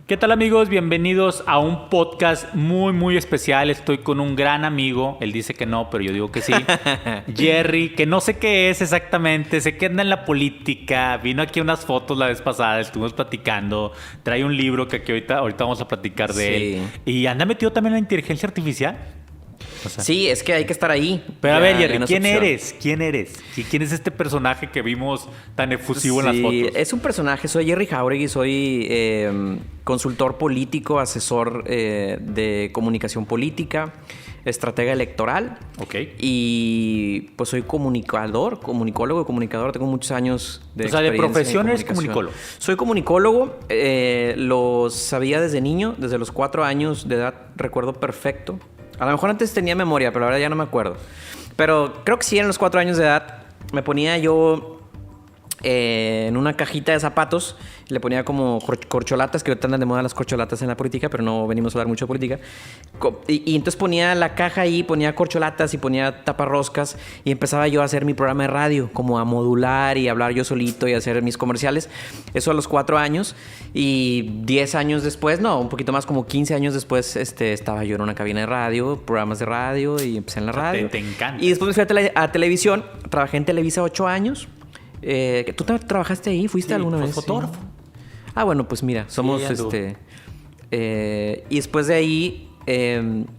¿Qué tal, amigos? Bienvenidos a un podcast muy especial. Estoy con un gran amigo. Él dice que no, pero yo digo que sí. Jerry, que no sé qué es exactamente. Sé que anda en la política. Vino aquí unas fotos la vez pasada. Estuvimos platicando. Trae un libro que aquí ahorita vamos a platicar de él. Y anda metido también en la inteligencia artificial. O sea, sí, es que hay que estar ahí. Pero a ver, Jerry, ¿quién eres? ¿Quién es este personaje que vimos tan efusivo en las fotos? Es un personaje. Soy Jerry Jauregui, soy consultor político, asesor de comunicación política, estratega electoral. Ok. Y pues soy comunicólogo y comunicador. Tengo muchos años de experiencia. O sea, de profesión eres comunicólogo. Soy comunicólogo. Lo sabía desde niño, desde los 4 años de edad. Recuerdo perfecto. A lo mejor antes tenía memoria, pero ahora ya no me acuerdo. Pero creo que sí, en los 4 años de edad me ponía yo en una cajita de zapatos. Le ponía como corcholatas, que ahorita andan de moda las corcholatas en la política, pero no venimos a hablar mucho de política. Y entonces ponía la caja ahí, ponía corcholatas y ponía taparroscas. Y empezaba yo a hacer mi programa de radio, como a modular y hablar yo solito y hacer mis comerciales. Eso a los 4 años. Y 10 años después, no, un poquito más, como 15 años después, estaba yo en una cabina de radio, programas de radio, y empecé en la radio. Te encanta. Y después me fui a televisión. Trabajé en Televisa 8 años. ¿Tú trabajaste ahí? ¿Fuiste alguna vez? Fotógrafo. Sí. Ah, bueno, pues mira, somos y después de ahí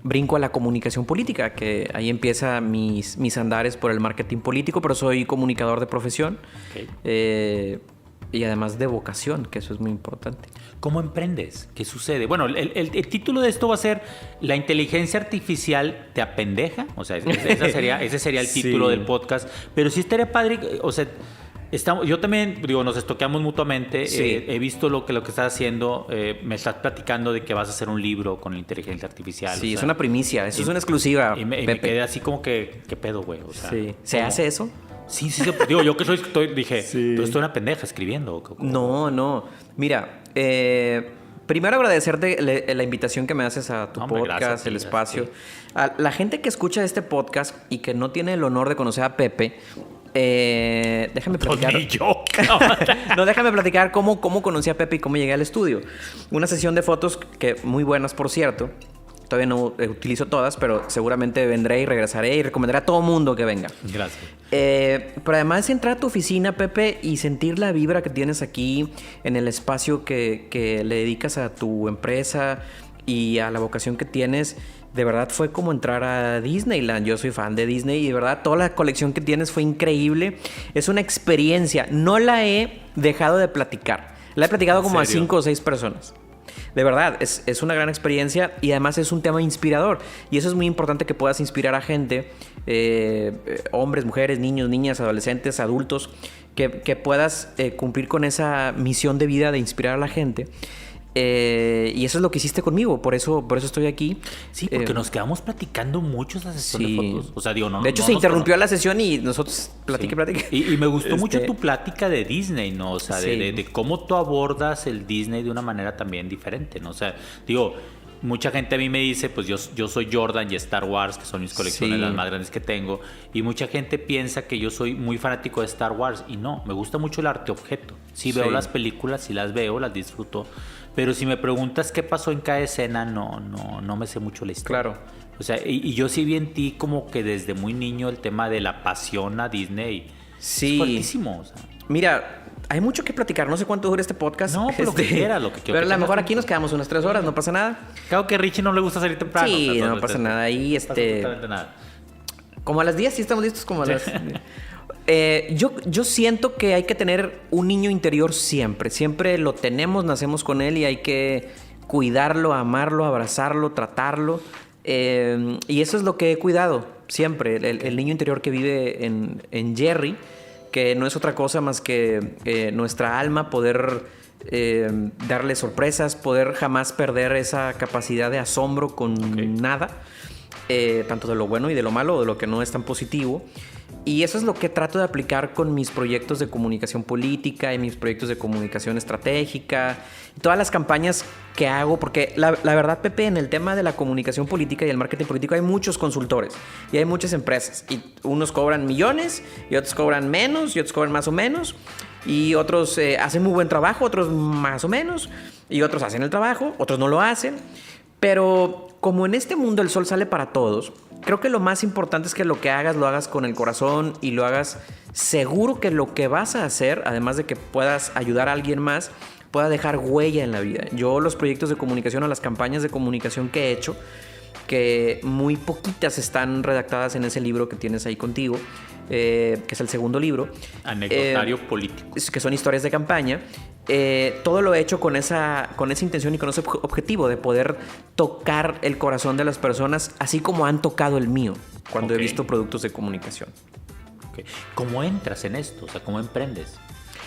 brinco a la comunicación política, que ahí empieza mis andares por el marketing político, pero soy comunicador de profesión. Okay. Y además de vocación, que eso es muy importante. ¿Cómo emprendes? ¿Qué sucede? Bueno, el título de esto va a ser ¿La inteligencia artificial te apendeja? O sea, ese sería el título del podcast. Pero sí estaría padre, o sea, yo también, nos estoqueamos mutuamente. Sí. He visto lo que estás haciendo. Me estás platicando de que vas a hacer un libro con la inteligencia artificial. Sí, es una primicia. Eso es una exclusiva, y me quedé así como que, ¿qué pedo, güey? O sea, sí. ¿Se hace eso? Sí. Yo que dije, sí. ¿Tú estoy una pendeja escribiendo? No. Mira, primero agradecerte la invitación que me haces a tu podcast, gracias, el espacio. Sí. A la gente que escucha este podcast y que no tiene el honor de conocer a Pepe, déjame platicar. Ni yo. No, déjame platicar cómo conocí a Pepe y cómo llegué al estudio. Una sesión de fotos que muy buenas, por cierto. Todavía no utilizo todas, pero seguramente vendré y regresaré y recomendaré a todo mundo que venga. Gracias. Pero además entrar a tu oficina, Pepe, y sentir la vibra que tienes aquí en el espacio que le dedicas a tu empresa y a la vocación que tienes, de verdad fue como entrar a Disneyland. Yo soy fan de Disney y de verdad toda la colección que tienes fue increíble. Es una experiencia. No la he dejado de platicar. La he platicado como a 5 o 6 personas. De verdad, es una gran experiencia y además es un tema inspirador. Y eso es muy importante, que puedas inspirar a gente, hombres, mujeres, niños, niñas, adolescentes, adultos, que puedas cumplir con esa misión de vida de inspirar a la gente. Y eso es lo que hiciste conmigo, por eso estoy aquí. Sí, porque nos quedamos platicando mucho esa sesión de fotos. O sea, no. De hecho, se interrumpió la sesión y nosotros platique. Y me gustó mucho tu plática de Disney, ¿no? O sea, de cómo tú abordas el Disney de una manera también diferente, ¿no? O sea, mucha gente a mí me dice, pues yo soy Jordan y Star Wars, que son mis colecciones las más grandes que tengo. Y mucha gente piensa que yo soy muy fanático de Star Wars. Y no, me gusta mucho el arte objeto. Sí veo las películas, sí las veo, las disfruto. Pero si me preguntas qué pasó en cada escena, no me sé mucho la historia. Claro. O sea, y yo sí vi en ti como que desde muy niño el tema de la pasión a Disney. Sí. Es fuertísimo, o sea. Mira, hay mucho que platicar. No sé cuánto dura este podcast. No, pues lo que quiera, lo que quiera. Pero a lo mejor aquí nos quedamos unas 3 horas, no pasa nada. Claro que a Richie no le gusta salir temprano. Sí, o sea, no pasa nada. Ahí, No pasa absolutamente nada. Como a las 10, sí estamos listos como a las... Yo siento que hay que tener un niño interior siempre. Siempre lo tenemos, nacemos con él y hay que cuidarlo, amarlo, abrazarlo, tratarlo. Y eso es lo que he cuidado siempre. El niño interior que vive en Jerry, que no es otra cosa más que nuestra alma, poder darle sorpresas, poder jamás perder esa capacidad de asombro con nada. Tanto de lo bueno y de lo malo, de lo que no es tan positivo. Y eso es lo que trato de aplicar con mis proyectos de comunicación política y mis proyectos de comunicación estratégica. Y todas las campañas que hago, porque la verdad, Pepe, en el tema de la comunicación política y el marketing político hay muchos consultores y hay muchas empresas. Y unos cobran millones y otros cobran menos y otros cobran más o menos. Y otros hacen muy buen trabajo, otros más o menos. Y otros hacen el trabajo, otros no lo hacen. Pero como en este mundo el sol sale para todos, creo que lo más importante es que lo que hagas, lo hagas con el corazón y lo hagas seguro que lo que vas a hacer, además de que puedas ayudar a alguien más, pueda dejar huella en la vida. Yo los proyectos de comunicación o las campañas de comunicación que he hecho, que muy poquitas están redactadas en ese libro que tienes ahí contigo, que es el segundo libro. Anecdotario político. Que son historias de campaña. Todo lo he hecho con esa intención y con ese objetivo de poder tocar el corazón de las personas, así como han tocado el mío cuando he visto productos de comunicación. Okay. ¿Cómo entras en esto? O sea, ¿cómo emprendes?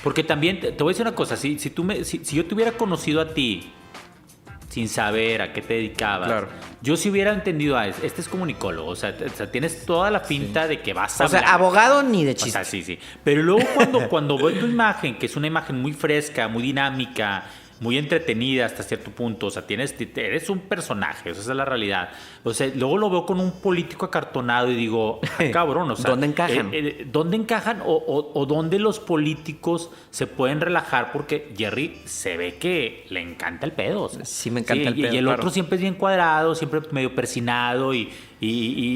Porque también, te voy a decir una cosa, si yo te hubiera conocido a ti sin saber a qué te dedicabas, claro, yo sí hubiera entendido, este es comunicólogo, o sea, tienes toda la finta de que vas a hablar. O sea, abogado ni de chiste. O sea, sí. Pero luego cuando veo tu imagen, que es una imagen muy fresca, muy dinámica, muy entretenida hasta cierto punto, o sea, eres un personaje, esa es la realidad. O sea, luego lo veo con un político acartonado y digo, cabrón, o sea, ¿dónde encajan? ¿Dónde encajan o dónde los políticos se pueden relajar? Porque Jerry se ve que le encanta el pedo. O sea, sí, me encanta el pedo. Y el otro siempre es bien cuadrado, siempre medio persinado y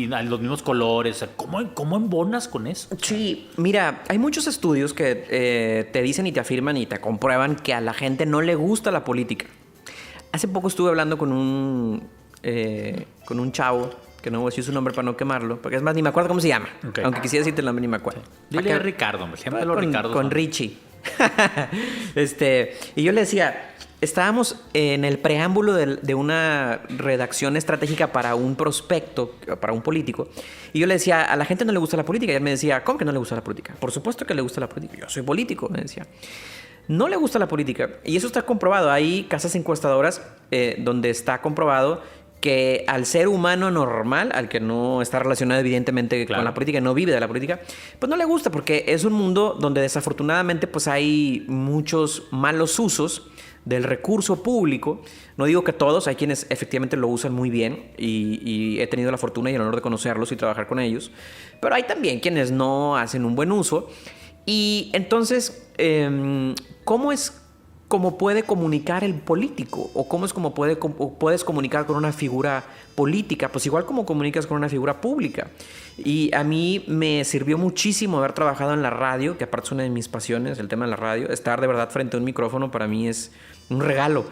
los mismos colores. O sea, ¿cómo embonas con eso? Sí, mira, hay muchos estudios que te dicen y te afirman y te comprueban que a la gente no le gusta la política. Hace poco estuve hablando con un chavo, que no voy a decir su nombre para no quemarlo, porque es más, ni me acuerdo cómo se llama. Okay. Aunque quisiera decirte el nombre, ni me acuerdo. Dile a Ricardo, siempre los Ricardos. Con Richie. Y yo le decía, estábamos en el preámbulo de una redacción estratégica para un prospecto, para un político. Y yo le decía, a la gente no le gusta la política. Y él me decía, ¿cómo que no le gusta la política? Por supuesto que le gusta la política. Yo soy político, me decía. No le gusta la política. Y eso está comprobado. Hay casas encuestadoras donde está comprobado que al ser humano normal, al que no está relacionado evidentemente con la política, no vive de la política, pues no le gusta, porque es un mundo donde desafortunadamente pues hay muchos malos usos del recurso público. No digo que todos, hay quienes efectivamente lo usan muy bien y he tenido la fortuna y el honor de conocerlos y trabajar con ellos, pero hay también quienes no hacen un buen uso. Y entonces, ¿cómo puede comunicar el político? ¿O cómo es como puedes comunicar con una figura política? Pues igual como comunicas con una figura pública. Y a mí me sirvió muchísimo haber trabajado en la radio, que aparte es una de mis pasiones, el tema de la radio. Estar de verdad frente a un micrófono para mí es un regalo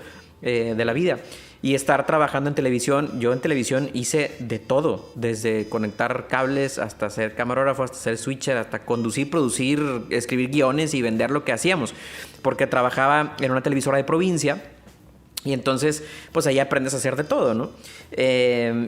de la vida. Y estar trabajando en televisión, yo en televisión hice de todo, desde conectar cables hasta ser camarógrafo, hasta ser switcher, hasta conducir, producir, escribir guiones y vender lo que hacíamos, porque trabajaba en una televisora de provincia y entonces pues ahí aprendes a hacer de todo, ¿no?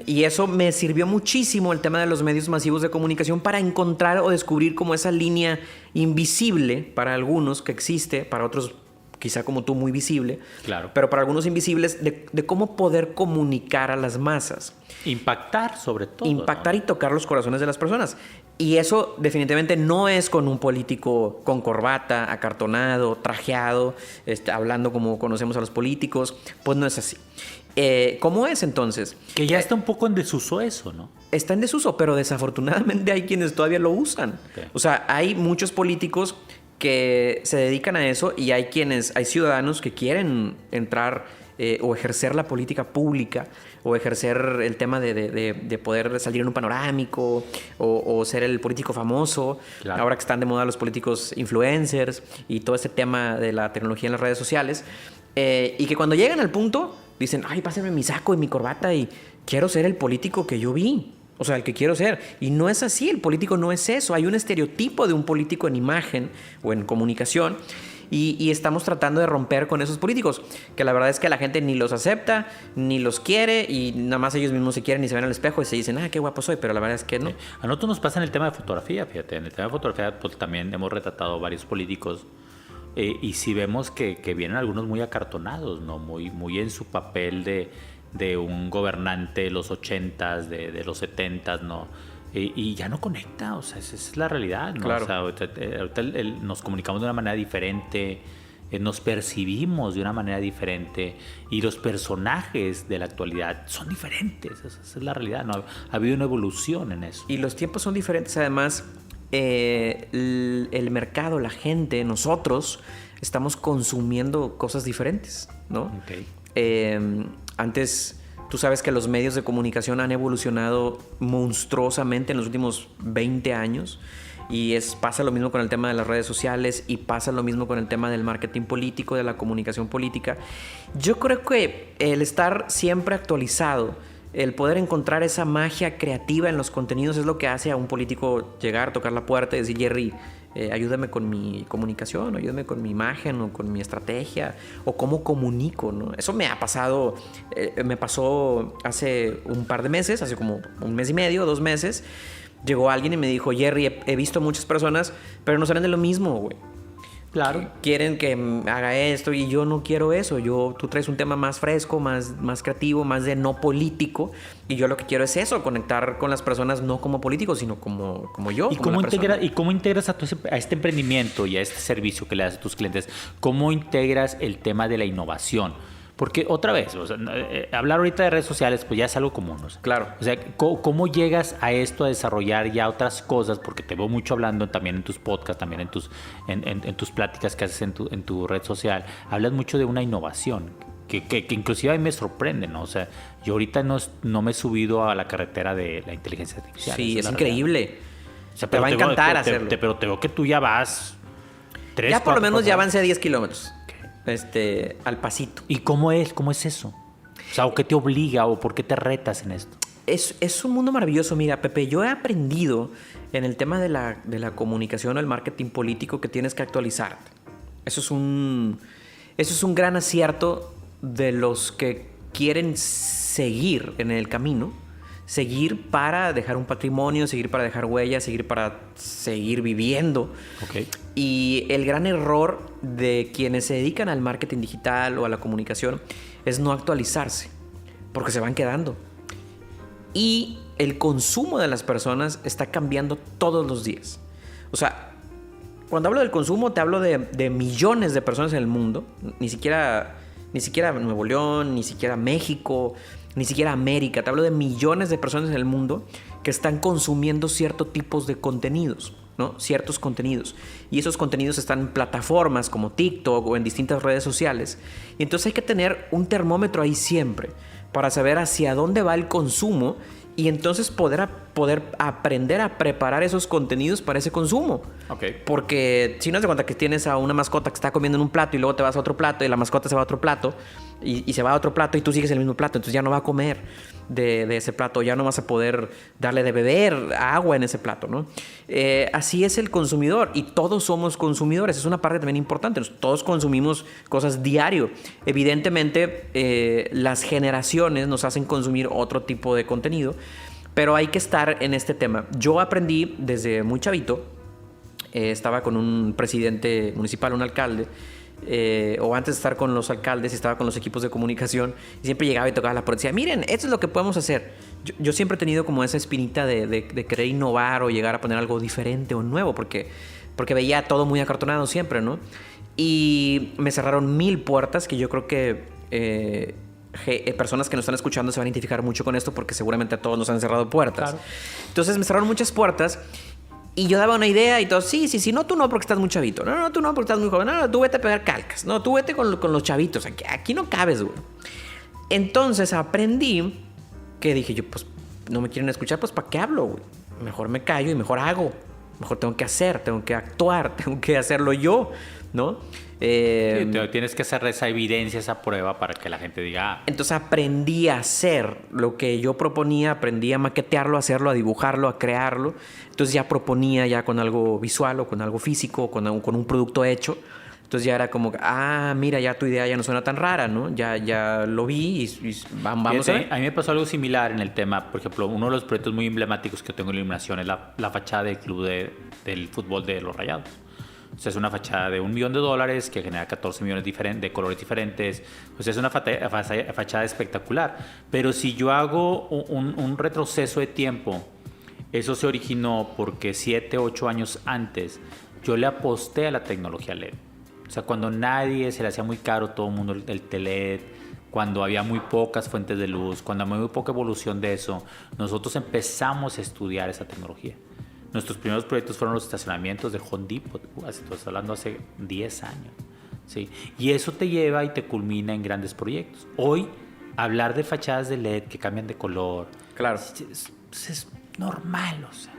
Y eso me sirvió muchísimo, el tema de los medios masivos de comunicación, para encontrar o descubrir como esa línea invisible para algunos que existe, para otros quizá como tú muy visible, claro, pero para algunos invisibles, de cómo poder comunicar a las masas. Impactar sobre todo. Impactar, ¿no? Y tocar los corazones de las personas. Y eso definitivamente no es con un político con corbata, acartonado, trajeado, hablando como conocemos a los políticos. Pues no es así. ¿Cómo es entonces? Que ya está un poco en desuso eso, ¿no? Está en desuso, pero desafortunadamente hay quienes todavía lo usan. Okay. O sea, hay muchos políticos que se dedican a eso y hay ciudadanos que quieren entrar o ejercer la política pública o ejercer el tema de poder salir en un panorámico o ser el político famoso. Claro. Ahora que están de moda los políticos influencers y todo este tema de la tecnología en las redes sociales, y que cuando llegan al punto dicen, ay, pásenme mi saco y mi corbata y quiero ser el político que yo vi. O sea, el que quiero ser. Y no es así, el político no es eso. Hay un estereotipo de un político en imagen o en comunicación y estamos tratando de romper con esos políticos, que la verdad es que la gente ni los acepta, ni los quiere y nada más ellos mismos se quieren y se ven al espejo y se dicen, qué guapo soy, pero la verdad es que no. A nosotros nos pasa en el tema de fotografía, fíjate. En el tema de fotografía pues, también hemos retratado varios políticos y sí vemos que vienen algunos muy acartonados, ¿no? Muy en su papel de un gobernante de los 80s, de los 70s, ¿no? y ya no conecta, o sea, esa es la realidad, ¿no? Claro. O sea, ahorita nos comunicamos de una manera diferente, nos percibimos de una manera diferente y los personajes de la actualidad son diferentes, esa es la realidad, ¿no? Ha habido una evolución en eso. Y los tiempos son diferentes, además, el mercado, la gente, nosotros estamos consumiendo cosas diferentes, ¿no? Okay. Antes, tú sabes que los medios de comunicación han evolucionado monstruosamente en los últimos 20 años y pasa lo mismo con el tema de las redes sociales y pasa lo mismo con el tema del marketing político, de la comunicación política. Yo creo que el estar siempre actualizado, el poder encontrar esa magia creativa en los contenidos es lo que hace a un político llegar, tocar la puerta y decir, Jerry, ayúdame con mi comunicación, ayúdame con mi imagen o con mi estrategia o cómo comunico, ¿no? Eso me ha pasado, me pasó hace un par de meses, hace como un mes y medio, 2 meses. Llegó alguien y me dijo, Jerry, he visto muchas personas, pero no salen de lo mismo, güey. Claro. Quieren que haga esto y yo no quiero eso. Tú traes un tema más fresco, más creativo, más de no político. Y yo lo que quiero es eso, conectar con las personas no como políticos, sino como yo. ¿Y cómo integras a este emprendimiento y a este servicio que le das a tus clientes? ¿Cómo integras el tema de la innovación? Porque otra vez, o sea, hablar ahorita de redes sociales pues ya es algo común. O sea, claro. O sea, ¿cómo llegas a esto, a desarrollar ya otras cosas? Porque te veo mucho hablando también en tus podcasts, también en tus pláticas que haces en tu red social. Hablas mucho de una innovación que inclusive a mí me sorprende, ¿no? O sea, yo ahorita no me he subido a la carretera de la inteligencia artificial. Sí, es increíble. O sea, te va a encantar hacerlo. Pero te veo que tú ya vas 3, ya por lo menos 4, ya avancé 10 kilómetros. Al pasito. ¿Y cómo es eso? O sea, ¿o qué te obliga o por qué te retas en esto? Es un mundo maravilloso. Mira, Pepe, yo he aprendido en el tema de la comunicación o el marketing político que tienes que actualizarte. Eso es un gran acierto de los que quieren seguir en el camino. Seguir para dejar un patrimonio, seguir para dejar huellas, seguir para seguir viviendo. Okay. Y el gran error de quienes se dedican al marketing digital o a la comunicación es no actualizarse, porque se van quedando. Y el consumo de las personas está cambiando todos los días. O sea, cuando hablo del consumo te hablo de millones de personas en el mundo, ni siquiera Nuevo León, ni siquiera México, ni siquiera América. Te hablo de millones de personas en el mundo que están consumiendo ciertos tipos de contenidos, ¿no? Ciertos contenidos. Y esos contenidos están en plataformas como TikTok o en distintas redes sociales. Y entonces hay que tener un termómetro ahí siempre para saber hacia dónde va el consumo y entonces poder aprender a preparar esos contenidos para ese consumo. Okay. Porque si no te cuenta que tienes a una mascota que está comiendo en un plato y luego te vas a otro plato y la mascota se va a otro plato y se va a otro plato y tú sigues en el mismo plato, entonces ya no va a comer de ese plato, ya no vas a poder darle de beber agua en ese plato, ¿no? Así es el consumidor y todos somos consumidores, es una parte también importante, todos consumimos cosas diario. Evidentemente las generaciones nos hacen consumir otro tipo de contenido, pero hay que estar en este tema. Yo aprendí desde muy chavito, estaba con un presidente municipal, un alcalde, o antes de estar con los alcaldes, estaba con los equipos de comunicación y siempre llegaba y tocaba la puerta y decía, miren, esto es lo que podemos hacer. Yo siempre he tenido como esa espinita de querer innovar o llegar a poner algo diferente o nuevo, porque veía todo muy acartonado siempre, ¿no? Y me cerraron 1000 puertas que yo creo que personas que nos están escuchando se van a identificar mucho con esto porque seguramente a todos nos han cerrado puertas. Claro. Entonces me cerraron muchas puertas y yo daba una idea y todo, sí, no, tú no porque estás muy chavito, no, tú no porque estás muy joven, no, tú vete a pegar calcas, no, tú vete con los chavitos, aquí no cabes, güey. Entonces aprendí que dije yo, pues no me quieren escuchar, pues ¿para qué hablo, güey? Mejor me callo y mejor hago, mejor tengo que hacer, tengo que actuar, tengo que hacerlo yo, ¿no? Sí, tienes que hacer esa evidencia, esa prueba para que la gente diga. Entonces aprendí a hacer lo que yo proponía, aprendí a maquetearlo, a hacerlo, a dibujarlo, a crearlo. Entonces ya proponía ya con algo visual o con algo físico, con un producto hecho. Entonces ya era como, mira, ya tu idea ya no suena tan rara, ¿no? Ya lo vi y vamos a ver. A mí me pasó algo similar en el tema. Por ejemplo, uno de los proyectos muy emblemáticos que tengo en iluminación es la fachada del club del fútbol de los Rayados. O sea, es una fachada de $1 millón que genera 14 millones de colores diferentes. O sea, es una fachada espectacular. Pero si yo hago un retroceso de tiempo Eso se originó porque 7, 8 años antes yo le aposté a la tecnología LED. O sea, cuando nadie se le hacía muy caro todo el mundo el TLED, cuando había muy pocas fuentes de luz, cuando había muy poca evolución de eso, nosotros empezamos a estudiar esa tecnología. Nuestros primeros proyectos fueron los estacionamientos de Home Depot, estoy hablando hace 10 años. ¿Sí? Y eso te lleva y te culmina en grandes proyectos. Hoy, hablar de fachadas de LED que cambian de color, claro, es normal, o sea,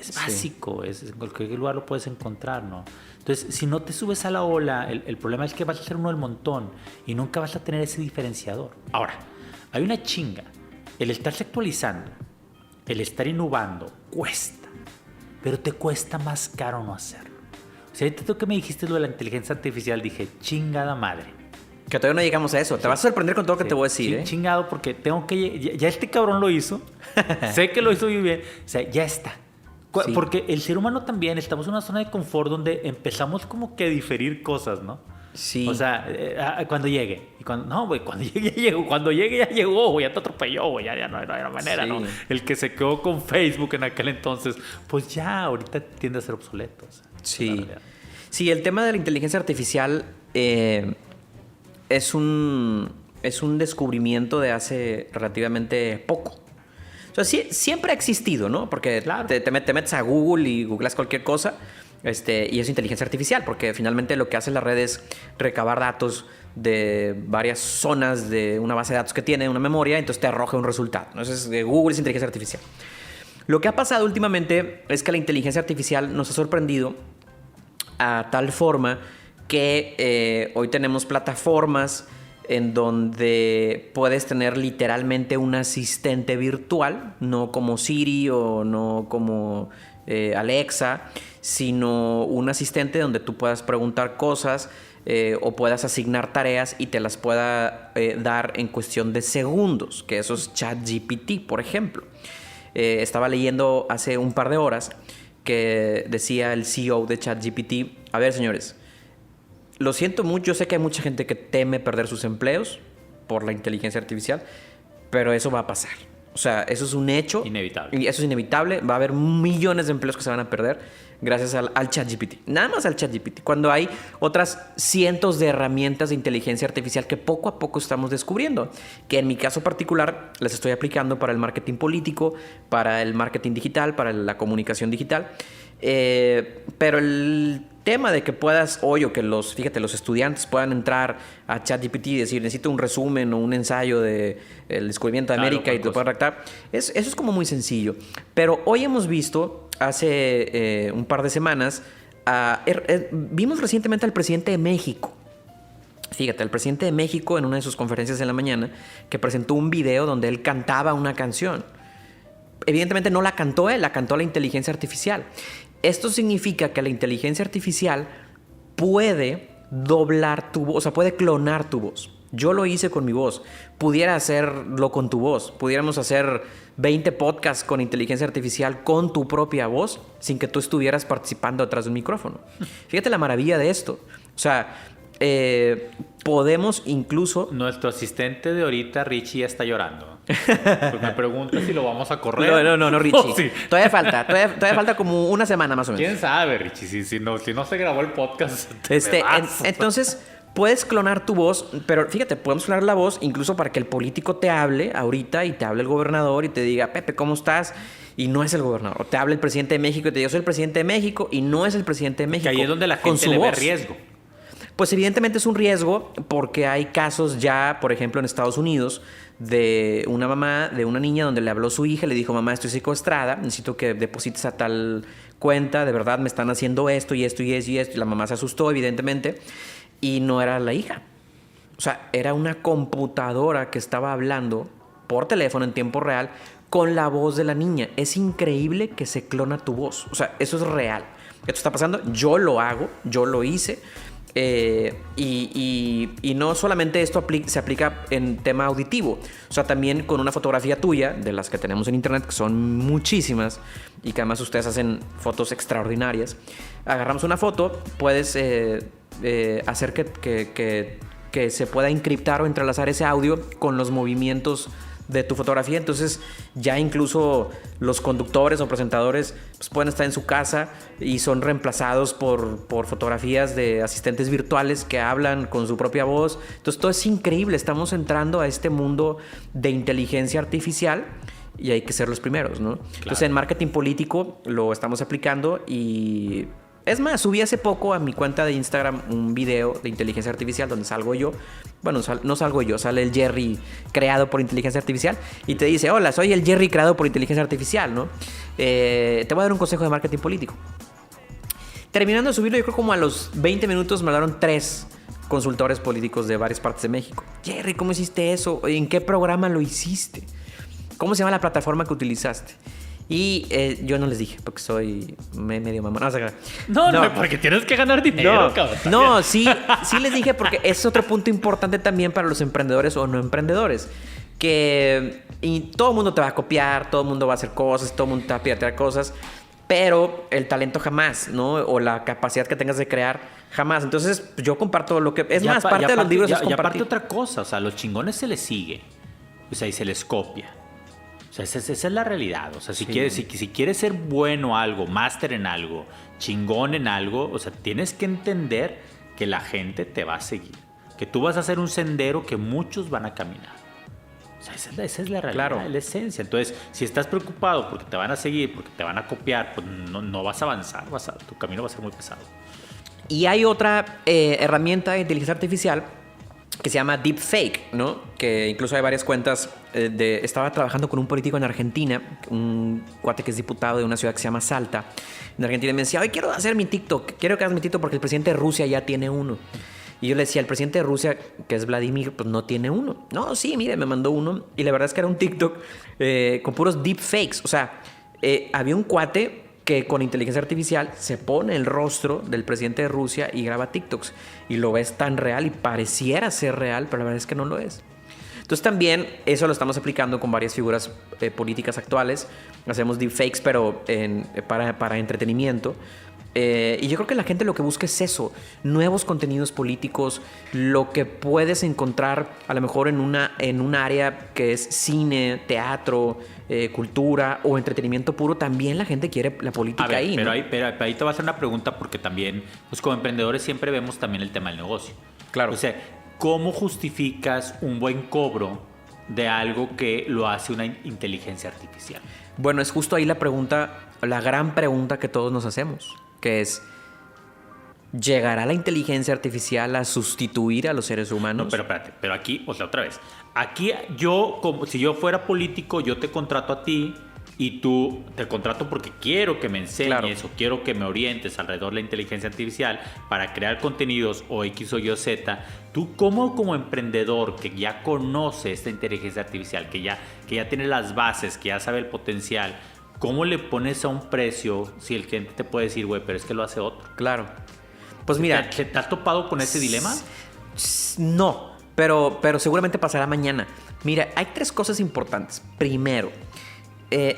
es básico, en cualquier lugar lo puedes encontrar, ¿no? Entonces, si no te subes a la ola, el problema es que vas a ser uno del montón y nunca vas a tener ese diferenciador. Ahora, hay una chinga. El estarse actualizando, el estar innovando, cuesta, pero te cuesta más caro no hacerlo. O sea, ahorita tú que me dijiste lo de la inteligencia artificial, dije, chingada madre. Que todavía no llegamos a eso. Te vas a sorprender con todo lo que te voy a decir, Chingado, porque tengo que... Ya este cabrón lo hizo. Sé que lo hizo muy bien. O sea, ya está. Sí. Porque el ser humano también, estamos en una zona de confort donde empezamos como que a diferir cosas, ¿no? Sí. O sea, cuando llegue. Y cuando, no, güey, cuando llegue ya llegó. Cuando llegue ya llegó, güey, ya te atropelló, güey. Ya no era manera, ¿no? El que se quedó con Facebook en aquel entonces, pues ya ahorita tiende a ser obsoleto. O sea, sí. Sí, el tema de la inteligencia artificial es un descubrimiento de hace relativamente poco. O sea, siempre ha existido, ¿no? Porque claro, te metes a Google y googleas cualquier cosa y es inteligencia artificial, porque finalmente lo que hace la red es recabar datos de varias zonas de una base de datos que tiene una memoria, entonces te arroja un resultado. Entonces, Google es inteligencia artificial. Lo que ha pasado últimamente es que la inteligencia artificial nos ha sorprendido a tal forma que hoy tenemos plataformas en donde puedes tener literalmente un asistente virtual, no como Siri o no como Alexa, sino un asistente donde tú puedas preguntar cosas o puedas asignar tareas y te las pueda dar en cuestión de segundos, que eso es ChatGPT, por ejemplo. Estaba leyendo hace un par de horas que decía el CEO de ChatGPT, a ver, señores, lo siento mucho, yo sé que hay mucha gente que teme perder sus empleos por la inteligencia artificial, pero eso va a pasar. O sea, eso es un hecho. Inevitable. Y eso es inevitable. Va a haber millones de empleos que se van a perder gracias al ChatGPT. Nada más al ChatGPT. Cuando hay otras cientos de herramientas de inteligencia artificial que poco a poco estamos descubriendo. Que en mi caso particular las estoy aplicando para el marketing político, para el marketing digital, para la comunicación digital. Pero el tema de que puedas hoy o que los estudiantes puedan entrar a ChatGPT y decir necesito un resumen o un ensayo del descubrimiento de América y te lo puedan redactar, eso es como muy sencillo. Pero hoy hemos visto, hace un par de semanas, vimos recientemente al presidente de México. Fíjate, el presidente de México en una de sus conferencias en la mañana que presentó un video donde él cantaba una canción. Evidentemente no la cantó él, la cantó la inteligencia artificial. Esto significa que la inteligencia artificial puede doblar tu voz, o sea, puede clonar tu voz. Yo lo hice con mi voz. Pudiera hacerlo con tu voz. Pudiéramos hacer 20 podcasts con inteligencia artificial con tu propia voz sin que tú estuvieras participando detrás de un micrófono. Fíjate la maravilla de esto. O sea, podemos incluso... Nuestro asistente de ahorita, Richie, ya está llorando. Pues me pregunta si lo vamos a correr. No, Richie. Oh, sí. Todavía falta como una semana más o menos. ¿Quién sabe, Richie? Si no se grabó el podcast. Entonces, puedes clonar tu voz, pero fíjate, podemos clonar la voz incluso para que el político te hable ahorita y te hable el gobernador y te diga, Pepe, ¿cómo estás? Y no es el gobernador. O te hable el presidente de México y te diga, yo soy el presidente de México y no es el presidente de México. Que ahí es donde la gente le ve riesgo. Pues evidentemente es un riesgo porque hay casos ya, por ejemplo, en Estados Unidos de una mamá, de una niña donde le habló su hija, le dijo, mamá, estoy secuestrada, necesito que deposites a tal cuenta, de verdad me están haciendo esto y esto y esto y esto. Y la mamá se asustó, evidentemente, y no era la hija. O sea, era una computadora que estaba hablando por teléfono en tiempo real con la voz de la niña. Es increíble que se clona tu voz. O sea, eso es real. Esto está pasando, yo lo hago, yo lo hice. Y no solamente esto se aplica en tema auditivo, o sea, también con una fotografía tuya, de las que tenemos en internet, que son muchísimas y que además ustedes hacen fotos extraordinarias. Agarramos una foto, puedes hacer que se pueda encriptar o entrelazar ese audio con los movimientos de tu fotografía. Entonces ya incluso los conductores o presentadores pues, pueden estar en su casa y son reemplazados por fotografías de asistentes virtuales que hablan con su propia voz. Entonces todo es increíble. Estamos entrando a este mundo de inteligencia artificial y hay que ser los primeros, ¿no? Claro. Entonces en marketing político lo estamos aplicando y... Es más, subí hace poco a mi cuenta de Instagram un video de inteligencia artificial donde salgo yo. Bueno, no salgo yo, sale el Jerry creado por inteligencia artificial y te dice, hola, soy el Jerry creado por inteligencia artificial, ¿no? Te voy a dar un consejo de marketing político. Terminando de subirlo, yo creo como a los 20 minutos me daron 3 consultores políticos de varias partes de México. Jerry, ¿cómo hiciste eso? ¿En qué programa lo hiciste? ¿Cómo se llama la plataforma que utilizaste? Y yo no les dije, porque soy medio mamón. No, porque tienes que ganar dinero, cabrón. No, sí les dije porque es otro punto importante también para los emprendedores o no emprendedores. Y todo el mundo te va a copiar, todo el mundo va a hacer cosas, todo el mundo te va a piratear cosas, pero el talento jamás, ¿no? O la capacidad que tengas de crear jamás. Entonces, yo comparto lo que... Es más, parte de los libros es compartir. Y aparte otra cosa, o sea, a los chingones se les sigue, o sea, y se les copia. O sea, esa es la realidad. O sea, si quieres ser bueno algo, máster en algo, chingón en algo, o sea, tienes que entender que la gente te va a seguir. Que tú vas a hacer un sendero que muchos van a caminar. O sea, esa es la realidad, claro. La esencia. Entonces, si estás preocupado porque te van a seguir, porque te van a copiar, pues no vas a avanzar. Tu camino va a ser muy pesado. Y hay otra herramienta de inteligencia artificial que se llama Deepfake, ¿no? Que incluso hay varias cuentas estaba trabajando con un político en Argentina, un cuate que es diputado de una ciudad que se llama Salta, en Argentina, y me decía, hoy quiero hacer mi TikTok, quiero que hagas mi TikTok porque el presidente de Rusia ya tiene uno. Y yo le decía, el presidente de Rusia, que es Vladimir, pues no tiene uno. No, sí, mire, me mandó uno. Y la verdad es que era un TikTok con puros deepfakes. O sea, había un cuate que con inteligencia artificial se pone el rostro del presidente de Rusia y graba TikToks. Y lo ves tan real y pareciera ser real, pero la verdad es que no lo es. Entonces también eso lo estamos aplicando con varias figuras políticas actuales. Hacemos deepfakes, pero para entretenimiento. Y yo creo que la gente lo que busca es eso, nuevos contenidos políticos, lo que puedes encontrar a lo mejor en un área que es cine, teatro, cultura o entretenimiento puro. También la gente quiere la política ahí, pero, ¿no? pero ahí te voy a hacer una pregunta porque también, pues como emprendedores siempre vemos también el tema del negocio. Claro. O sea, ¿cómo justificas un buen cobro de algo que lo hace una inteligencia artificial? Bueno, es justo ahí la gran pregunta que todos nos hacemos, que es, ¿llegará la inteligencia artificial a sustituir a los seres humanos? No, pero espérate, pero aquí, o sea, otra vez, aquí si yo fuera político, yo te contrato a ti y tú te contrato porque quiero que me enseñes o quiero que me orientes alrededor de la inteligencia artificial para crear contenidos o X o Y Z. Tú como emprendedor que ya conoce esta inteligencia artificial, que ya tiene las bases, que ya sabe el potencial, ¿cómo le pones a un precio si el cliente te puede decir, güey, pero es que lo hace otro? Claro. Pues mira, ¿Te has topado con ese dilema? No, pero seguramente pasará mañana. Mira, hay 3 cosas importantes. Primero,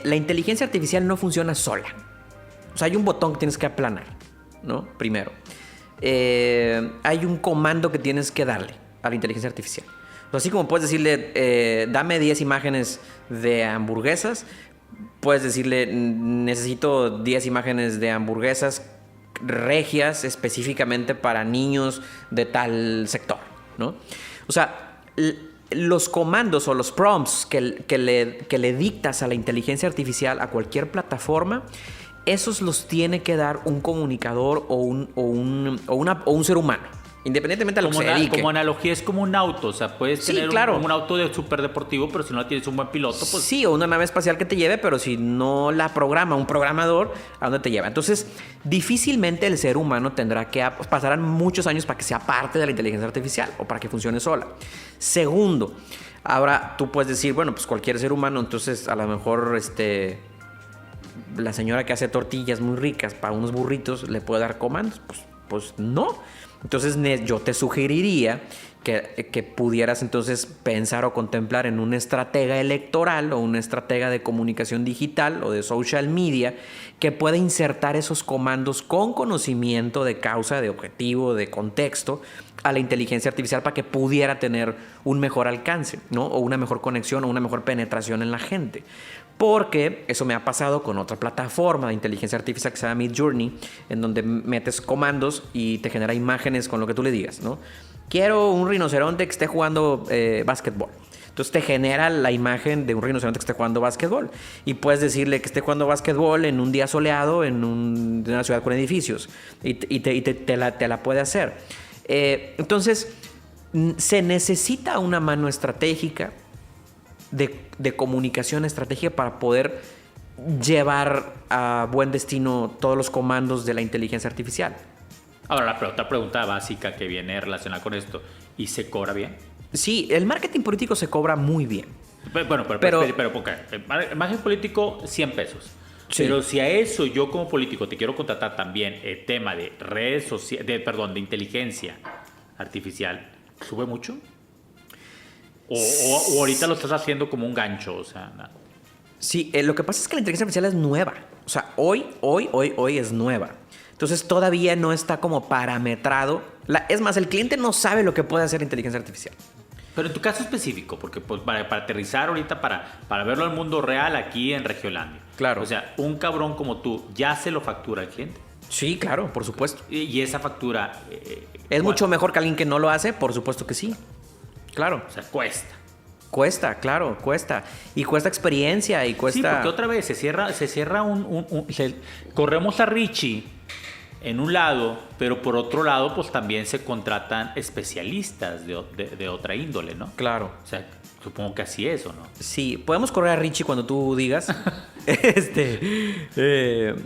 la inteligencia artificial no funciona sola. O sea, hay un botón que tienes que aplanar, ¿no? Primero. Hay un comando que tienes que darle a la inteligencia artificial. O sea, así como puedes decirle, dame 10 imágenes de hamburguesas, puedes decirle, necesito 10 imágenes de hamburguesas regias específicamente para niños de tal sector, ¿no? O sea, los comandos o los prompts que le dictas a la inteligencia artificial, a cualquier plataforma, esos los tiene que dar un comunicador o un ser humano, independientemente de lo que se dedique. Como analogía, es como un auto. O sea, puedes tener un auto de súper deportivo, pero si no tienes un buen piloto, pues... Sí, o una nave espacial que te lleve, pero si no la programa un programador, ¿a dónde te lleva? Entonces, difícilmente el ser humano tendrá que... Pasarán muchos años para que sea parte de la inteligencia artificial o para que funcione sola. Segundo, ahora tú puedes decir, bueno, pues cualquier ser humano, entonces a lo mejor la señora que hace tortillas muy ricas para unos burritos le puede dar comandos, pues Pues no. Entonces yo te sugeriría que pudieras entonces pensar o contemplar en un estratega electoral o un estratega de comunicación digital o de social media que pueda insertar esos comandos con conocimiento de causa, de objetivo, de contexto a la inteligencia artificial para que pudiera tener un mejor alcance, ¿no? O una mejor conexión o una mejor penetración en la gente. Porque eso me ha pasado con otra plataforma de inteligencia artificial que se llama Midjourney, en donde metes comandos y te genera imágenes con lo que tú le digas, ¿no? Quiero un rinoceronte que esté jugando básquetbol. Entonces te genera la imagen de un rinoceronte que esté jugando básquetbol. Y puedes decirle que esté jugando básquetbol en un día soleado en una ciudad con edificios. Y te la puede hacer. Entonces, se necesita una mano estratégica de comunicación estratégica para poder llevar a buen destino todos los comandos de la inteligencia artificial. Ahora, la otra pregunta básica que viene relacionada con esto, ¿y se cobra bien? Sí, el marketing político se cobra muy bien. Pero el marketing político, 100 pesos. Sí. Pero si a eso yo como político te quiero contratar también el tema de redes sociales, de inteligencia artificial, ¿sube mucho? O ahorita lo estás haciendo como un gancho, o sea, nada. Sí, lo que pasa es que la inteligencia artificial es nueva. O sea, hoy es nueva. Entonces todavía no está como parametrado. Es más, el cliente no sabe lo que puede hacer la inteligencia artificial. Pero en tu caso específico, porque pues, para aterrizar ahorita, para verlo al mundo real aquí en Regiolandia. Claro. O sea, un cabrón como tú, ¿ya se lo factura al cliente? Sí, claro, por supuesto. Y esa factura... ¿Es mucho mejor que alguien que no lo hace? Por supuesto que sí. Claro. O sea, cuesta. Cuesta, claro, cuesta. Y cuesta experiencia y cuesta... Sí, porque otra vez se cierra corremos a Richie en un lado, pero por otro lado, pues también se contratan especialistas de otra índole, ¿no? Claro. O sea, supongo que así es, ¿o no? Sí, podemos correr a Richie cuando tú digas. No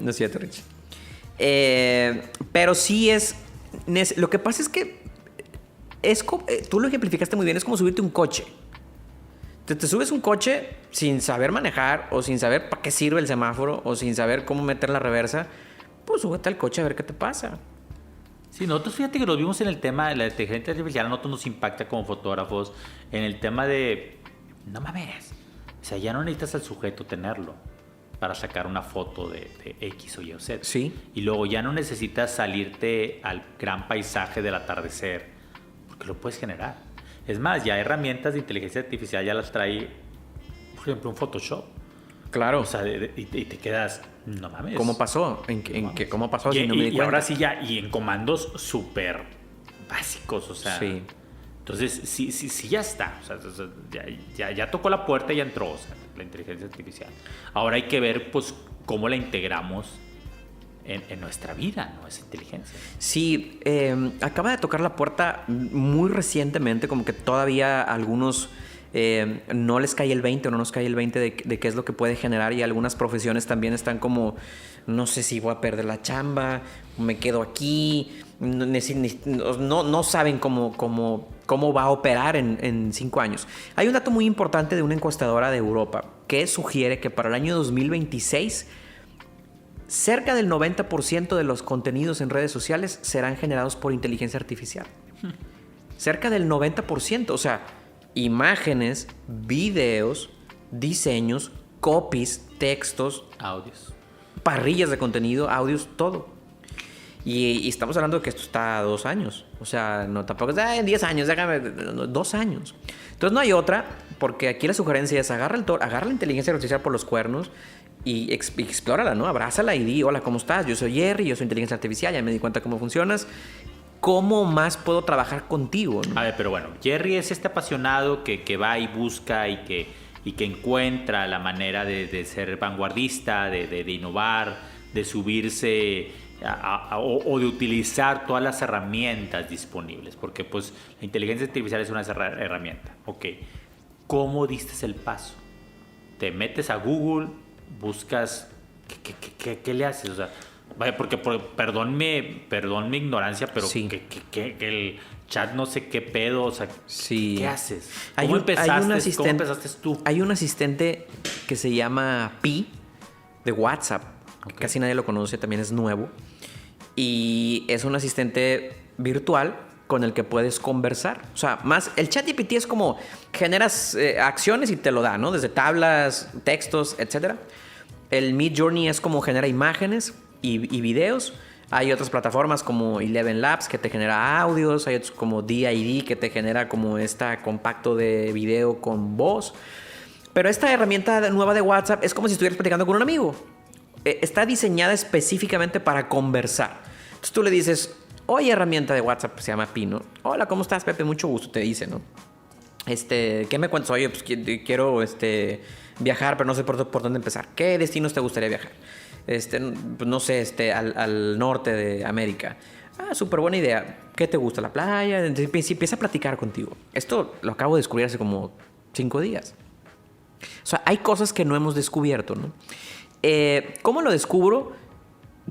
es cierto, Richie. Pero sí es... Lo que pasa es que tú lo ejemplificaste muy bien, es como subirte un coche. Te subes un coche sin saber manejar o sin saber para qué sirve el semáforo o sin saber cómo meter la reversa. Pues súbete al coche a ver qué te pasa. Sí, nosotros fíjate que lo vimos en el tema de la inteligencia artificial, a nosotros nos impacta como fotógrafos en el tema de, no mames, o sea, ya no necesitas al sujeto tenerlo para sacar una foto de X o Y o Z. Sí. Y luego ya no necesitas salirte al gran paisaje del atardecer, porque lo puedes generar. Es más, ya herramientas de inteligencia artificial ya las trae, por ejemplo, un Photoshop. Claro. O sea, y te quedas, no mames. ¿Cómo pasó? ¿Cómo pasó? Si no me di cuenta. Y ahora sí ya, y en comandos súper básicos, o sea. Sí. Entonces, sí ya está. O sea, ya tocó la puerta y ya entró, o sea, la inteligencia artificial. Ahora hay que ver, pues, cómo la integramos en nuestra vida, ¿no? Esa inteligencia. Sí, acaba de tocar la puerta muy recientemente, como que todavía algunos... no les cae el 20 o no nos cae el 20 de qué es lo que puede generar, y algunas profesiones también están como, no sé si voy a perder la chamba, me quedo aquí, no saben cómo va a operar en 5 años. Hay un dato muy importante de una encuestadora de Europa que sugiere que para el año 2026 cerca del 90% de los contenidos en redes sociales serán generados por inteligencia artificial. Cerca del 90%, o sea, imágenes, videos, diseños, copies, textos, audios, parrillas de contenido, audios, todo. Y estamos hablando de que esto está a 2 años. O sea, no tampoco es en 10 años, déjame, 2 años. Entonces no hay otra, porque aquí la sugerencia es agarra la inteligencia artificial por los cuernos y explórala, ¿no? Abrázala y di, hola, ¿cómo estás? Yo soy Jerry, yo soy inteligencia artificial, ya me di cuenta cómo funcionas. ¿Cómo más puedo trabajar contigo, ¿no? A ver, pero bueno, Jerry es este apasionado que va y busca y que encuentra la manera de ser vanguardista, de innovar, de subirse o de utilizar todas las herramientas disponibles, porque pues la inteligencia artificial es una herramienta. Ok, ¿cómo diste el paso? Te metes a Google, buscas, ¿qué le haces? O sea, vaya, porque perdón mi ignorancia, pero sí. que el chat no sé qué pedo, o sea, sí. ¿Qué haces? ¿Cómo empezaste tú? Hay un asistente que se llama Pi de WhatsApp, okay. Casi nadie lo conoce, también es nuevo. y es un asistente virtual con el que puedes conversar. O sea, más el ChatGPT es como generas acciones y te lo da, ¿no? Desde tablas, textos, etc. El Midjourney es como genera imágenes y videos. Hay otras plataformas como Eleven Labs que te genera audios. Hay otros como DID que te genera como compacto de video con voz. Pero esta herramienta nueva de WhatsApp es como si estuvieras platicando con un amigo. Está diseñada específicamente para conversar. Entonces tú le dices, oye, herramienta de WhatsApp, se llama Pino. Hola, ¿cómo estás, Pepe? Mucho gusto, te dice, ¿no? ¿Qué me cuentas? Oye, pues quiero viajar, pero no sé por dónde empezar. ¿Qué destinos te gustaría viajar? Pues no sé, al norte de América. Ah, súper buena idea. ¿Qué te gusta? ¿La playa? Entonces empieza a platicar contigo. Esto lo acabo de descubrir hace como 5 días. O sea, hay cosas que no hemos descubierto, ¿no? ¿Cómo lo descubro?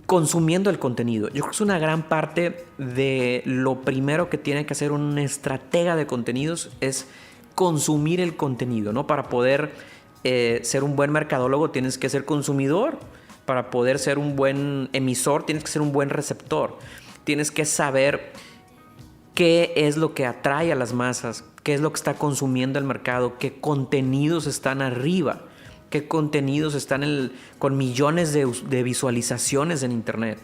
Consumiendo el contenido. Yo creo que es una gran parte de lo primero que tiene que hacer un estratega de contenidos es consumir el contenido, ¿no? Para poder ser un buen mercadólogo tienes que ser consumidor. Para poder ser un buen emisor tienes que ser un buen receptor. Tienes que saber qué es lo que atrae a las masas, qué es lo que está consumiendo el mercado, qué contenidos están arriba, qué contenidos están con millones de visualizaciones en internet.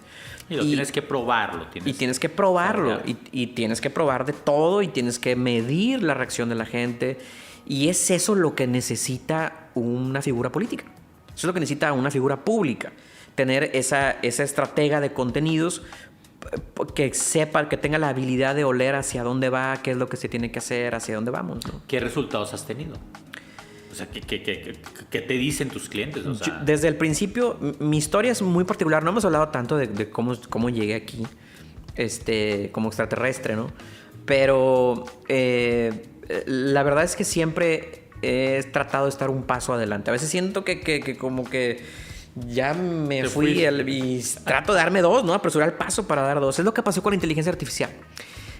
Y tienes que probarlo. Tienes que probarlo. Y tienes que probar de todo y tienes que medir la reacción de la gente. Y es eso lo que necesita una figura política. Eso es lo que necesita una figura pública. Tener esa estratega de contenidos que sepa, que tenga la habilidad de oler hacia dónde va, qué es lo que se tiene que hacer, hacia dónde vamos, ¿no? ¿Qué resultados has tenido? O sea, ¿qué te dicen tus clientes? O sea, desde el principio, mi historia es muy particular. No hemos hablado tanto de cómo llegué aquí como extraterrestre, ¿no? Pero la verdad es que siempre he tratado de estar un paso adelante. A veces siento que como que ya me fui y trato de darme 2, ¿no? Apresurar el paso para dar 2. Es lo que pasó con la inteligencia artificial.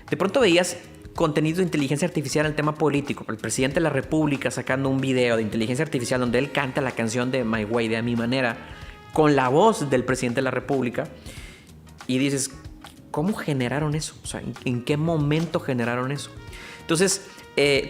De pronto veías contenido de inteligencia artificial en el tema político. El presidente de la República sacando un video de inteligencia artificial donde él canta la canción de My Way, de A Mi Manera, con la voz del presidente de la República. Y dices, ¿cómo generaron eso? O sea, ¿en qué momento generaron eso? Entonces,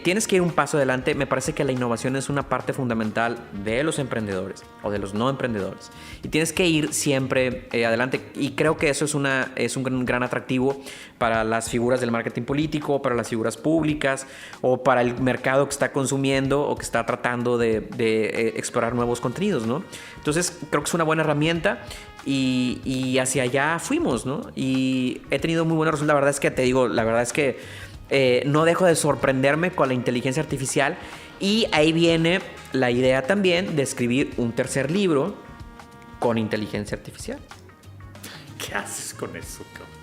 tienes que ir un paso adelante. Me parece que la innovación es una parte fundamental de los emprendedores o de los no emprendedores. Y tienes que ir siempre adelante. Y creo que eso es un gran atractivo para las figuras del marketing político, para las figuras públicas o para el mercado que está consumiendo o que está tratando de explorar nuevos contenidos, ¿no? Entonces, creo que es una buena herramienta. Y hacia allá fuimos, ¿no? Y he tenido muy buenos resultados. La verdad es que te digo, no dejo de sorprenderme con la inteligencia artificial. Y ahí viene la idea también de escribir un tercer libro con inteligencia artificial. ¿Qué haces con eso, cabrón?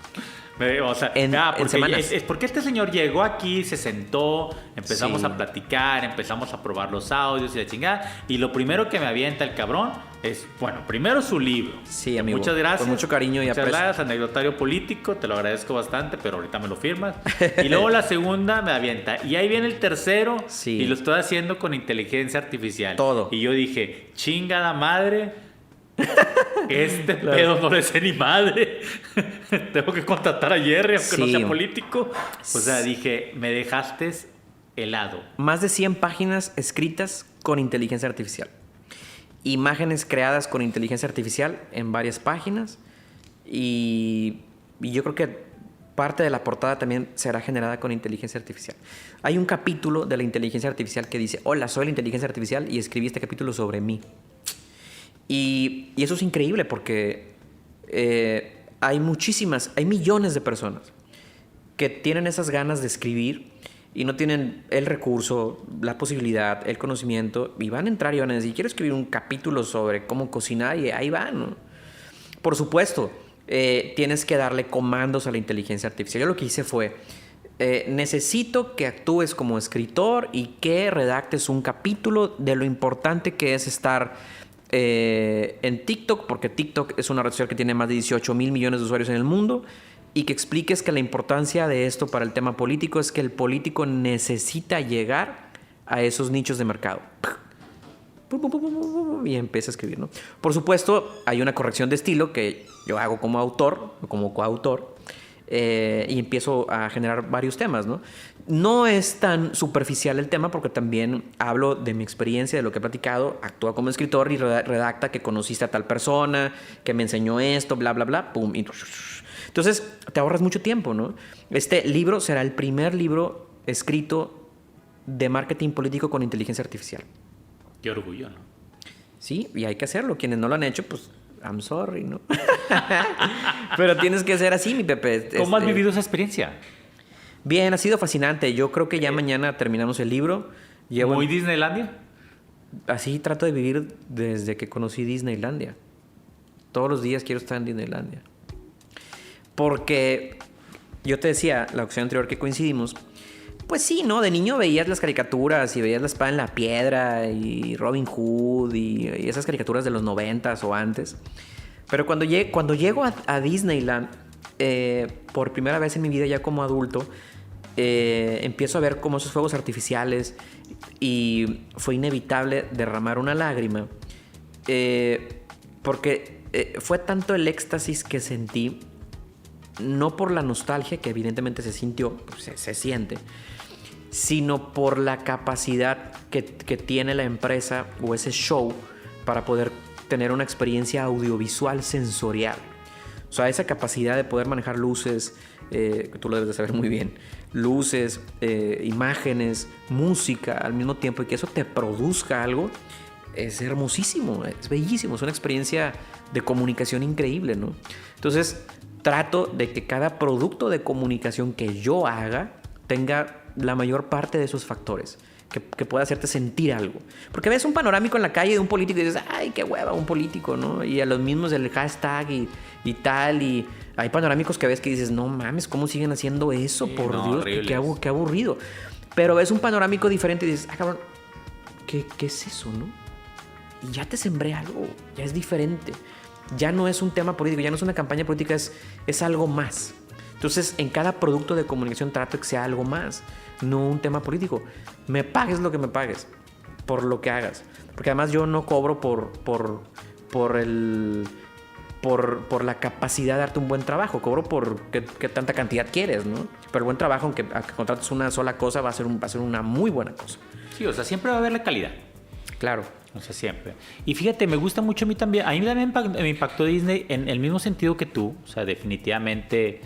Porque este señor llegó aquí, se sentó, empezamos a platicar, empezamos a probar los audios y la chingada. Y lo primero que me avienta el cabrón es, bueno, primero su libro. Sí, amigo. Muchas gracias. Con mucho cariño y aprecio. Muchas gracias, anecdotario político, te lo agradezco bastante, pero ahorita me lo firmas. Y luego la segunda me avienta. Y ahí viene el tercero, y lo estoy haciendo con inteligencia artificial. Todo. Y yo dije, chingada madre, pedo no le sé ni madre. Tengo que contratar a Jerry, aunque no sea político. O sea, dije, me dejaste helado. Más de 100 páginas escritas con inteligencia artificial. Imágenes creadas con inteligencia artificial en varias páginas. Y yo creo que parte de la portada también será generada con inteligencia artificial. Hay un capítulo de la inteligencia artificial que dice, hola, soy la inteligencia artificial y escribí este capítulo sobre mí. Y eso es increíble porque hay millones de personas que tienen esas ganas de escribir y no tienen el recurso, la posibilidad, el conocimiento, y van a entrar y van a decir, quiero escribir un capítulo sobre cómo cocinar, y ahí van, ¿no? Por supuesto, tienes que darle comandos a la inteligencia artificial. Yo lo que hice fue, necesito que actúes como escritor y que redactes un capítulo de lo importante que es estar en TikTok, porque TikTok es una red social que tiene más de 18 mil millones de usuarios en el mundo, y que expliques que la importancia de esto para el tema político es que el político necesita llegar a esos nichos de mercado. y empieza a escribir, ¿no? Por supuesto, hay una corrección de estilo que yo hago como autor o como coautor y empiezo a generar varios temas, ¿no? No es tan superficial el tema porque también hablo de mi experiencia, de lo que he platicado, actúa como escritor y redacta que conociste a tal persona, que me enseñó esto, bla, bla, bla, pum. Entonces, te ahorras mucho tiempo, ¿no? Este libro será el primer libro escrito de marketing político con inteligencia artificial. Qué orgullo, ¿no? Sí, y hay que hacerlo. Quienes no lo han hecho, pues, I'm sorry, ¿no? Pero tienes que ser así, mi Pepe. ¿Cómo has vivido esa experiencia? Bien, ha sido fascinante. Yo creo que ya mañana terminamos el libro. ¿Muy Disneylandia? Así trato de vivir desde que conocí Disneylandia. Todos los días quiero estar en Disneylandia. Porque yo te decía, la ocasión anterior que coincidimos, pues sí, ¿no? De niño veías las caricaturas y veías La Espada en la Piedra y Robin Hood y esas caricaturas de los 90s o antes. Pero cuando llego a Disneyland, por primera vez en mi vida ya como adulto, empiezo a ver como esos fuegos artificiales y fue inevitable derramar una lágrima porque fue tanto el éxtasis que sentí, no por la nostalgia que evidentemente se sintió, pues se siente, sino por la capacidad que tiene la empresa o ese show para poder tener una experiencia audiovisual sensorial. O sea, esa capacidad de poder manejar luces, que tú lo debes de saber muy bien, luces, imágenes, música al mismo tiempo y que eso te produzca algo, es hermosísimo, es bellísimo, es una experiencia de comunicación increíble, ¿no? Entonces, trato de que cada producto de comunicación que yo haga tenga la mayor parte de esos factores, que pueda hacerte sentir algo. Porque ves un panorámico en la calle de un político y dices, ay, qué hueva un político, ¿no? Y a los mismos del hashtag y tal, y hay panorámicos que ves que dices, no mames, ¿cómo siguen haciendo eso? Sí, por Dios, qué aburrido. Pero ves un panorámico diferente y dices, ah, cabrón, ¿qué es eso, no? Y ya te sembré algo, ya es diferente. Ya no es un tema político, ya no es una campaña política, es algo más. Entonces, en cada producto de comunicación trato de que sea algo más, no un tema político. Me pagues lo que me pagues, por lo que hagas. Porque además yo no cobro por la capacidad de darte un buen trabajo. Cobro por qué tanta cantidad quieres, ¿no? Pero el buen trabajo, aunque contrates una sola cosa, va a ser una muy buena cosa. Sí, o sea, siempre va a haber la calidad. Claro. O sea, siempre. Y fíjate, me gusta mucho a mí también. A mí también me impactó Disney en el mismo sentido que tú. O sea, definitivamente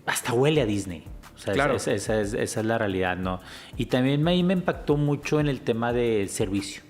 hasta huele a Disney. O sea, claro. Esa es la realidad, ¿no? Y también a mí me impactó mucho en el tema del servicio.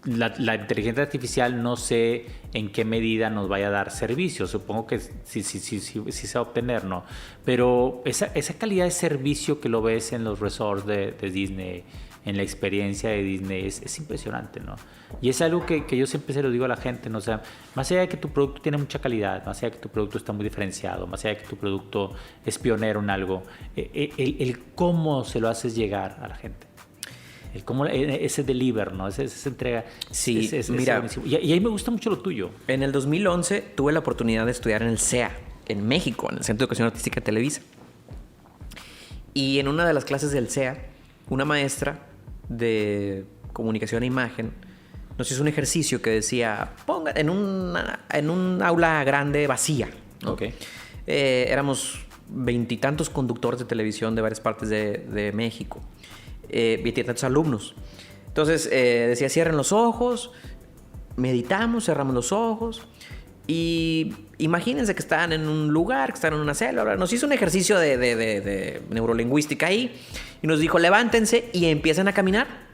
La inteligencia artificial no sé en qué medida nos vaya a dar servicio. Supongo que sí se va a obtener, ¿no? Pero esa calidad de servicio que lo ves en los resorts de Disney, en la experiencia de Disney, es impresionante, ¿no? Y es algo que yo siempre se lo digo a la gente, ¿no? O sea, más allá de que tu producto tiene mucha calidad, más allá de que tu producto está muy diferenciado, más allá de que tu producto es pionero en algo, el cómo se lo haces llegar a la gente. El cómo ese deliver, ¿no? Esa entrega. Sí, mira. Y ahí me gusta mucho lo tuyo. En el 2011 tuve la oportunidad de estudiar en el CEA, en México, en el Centro de Educación Artística de Televisa. Y en una de las clases del CEA, una maestra de comunicación e imagen nos hizo un ejercicio que decía, ponga en un aula grande vacía, ¿no? Okay. Éramos 20 y tantos conductores de televisión de varias partes de México, 20 y tantos alumnos. Entonces decía, cierren los ojos, meditamos, cerramos los ojos y imagínense que están en un lugar, que están en una celda. Nos hizo un ejercicio de neurolingüística ahí y nos dijo, levántense y empiecen a caminar.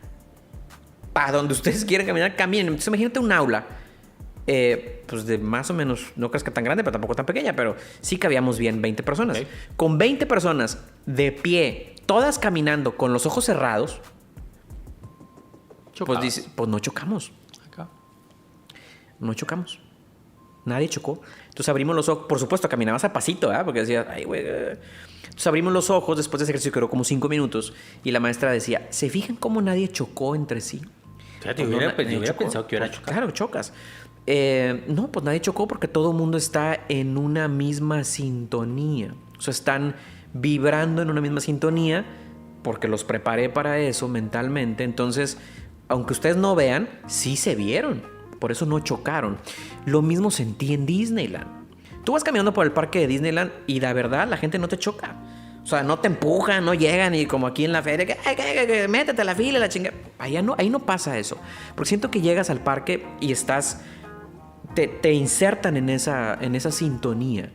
Para donde ustedes quieran caminar, caminen. Entonces imagínate un aula, pues de más o menos, no crees que tan grande, pero tampoco tan pequeña, pero sí cabíamos bien 20 personas. Okay. Con 20 personas de pie, todas caminando con los ojos cerrados, pues no chocamos. Acá. No chocamos. Nadie chocó. Entonces abrimos los ojos. Por supuesto, caminabas a pasito, ¿eh? Porque decías, ay, güey. Entonces abrimos los ojos. Después de ese ejercicio que duró como 5 minutos. Y la maestra decía, ¿se fijan cómo nadie chocó entre sí? Fíjate, yo hubiera pensado que hubiera chocado. Claro, chocas. No, pues nadie chocó porque todo el mundo está en una misma sintonía. O sea, están vibrando en una misma sintonía porque los preparé para eso mentalmente. Entonces, aunque ustedes no vean, sí se vieron. Por eso no chocaron. Lo mismo sentí en Disneyland. Tú vas caminando por el parque de Disneyland y la verdad la gente no te choca. O sea, no te empujan, no llegan y como aquí en la feria, que métete a la fila, la chingada. Ahí no pasa eso. Porque siento que llegas al parque y te insertan en esa sintonía.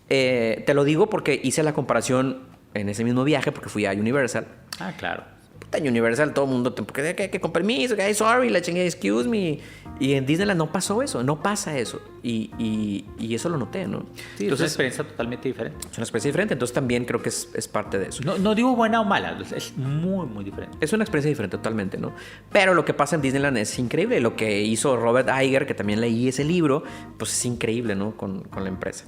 Te lo digo porque hice la comparación en ese mismo viaje, porque fui a Universal. Ah, claro. En Universal todo el mundo, que con permiso, que sorry, la chingada, excuse me. Y en Disneyland no pasó eso, no pasa eso. Y eso lo noté, ¿no? Sí, entonces, es una experiencia totalmente diferente. Es una experiencia diferente, entonces también creo que es parte de eso. No digo buena o mala, es muy, muy diferente. Es una experiencia diferente totalmente, ¿no? Pero lo que pasa en Disneyland es increíble. Lo que hizo Robert Iger, que también leí ese libro, pues es increíble, ¿no? Con la empresa.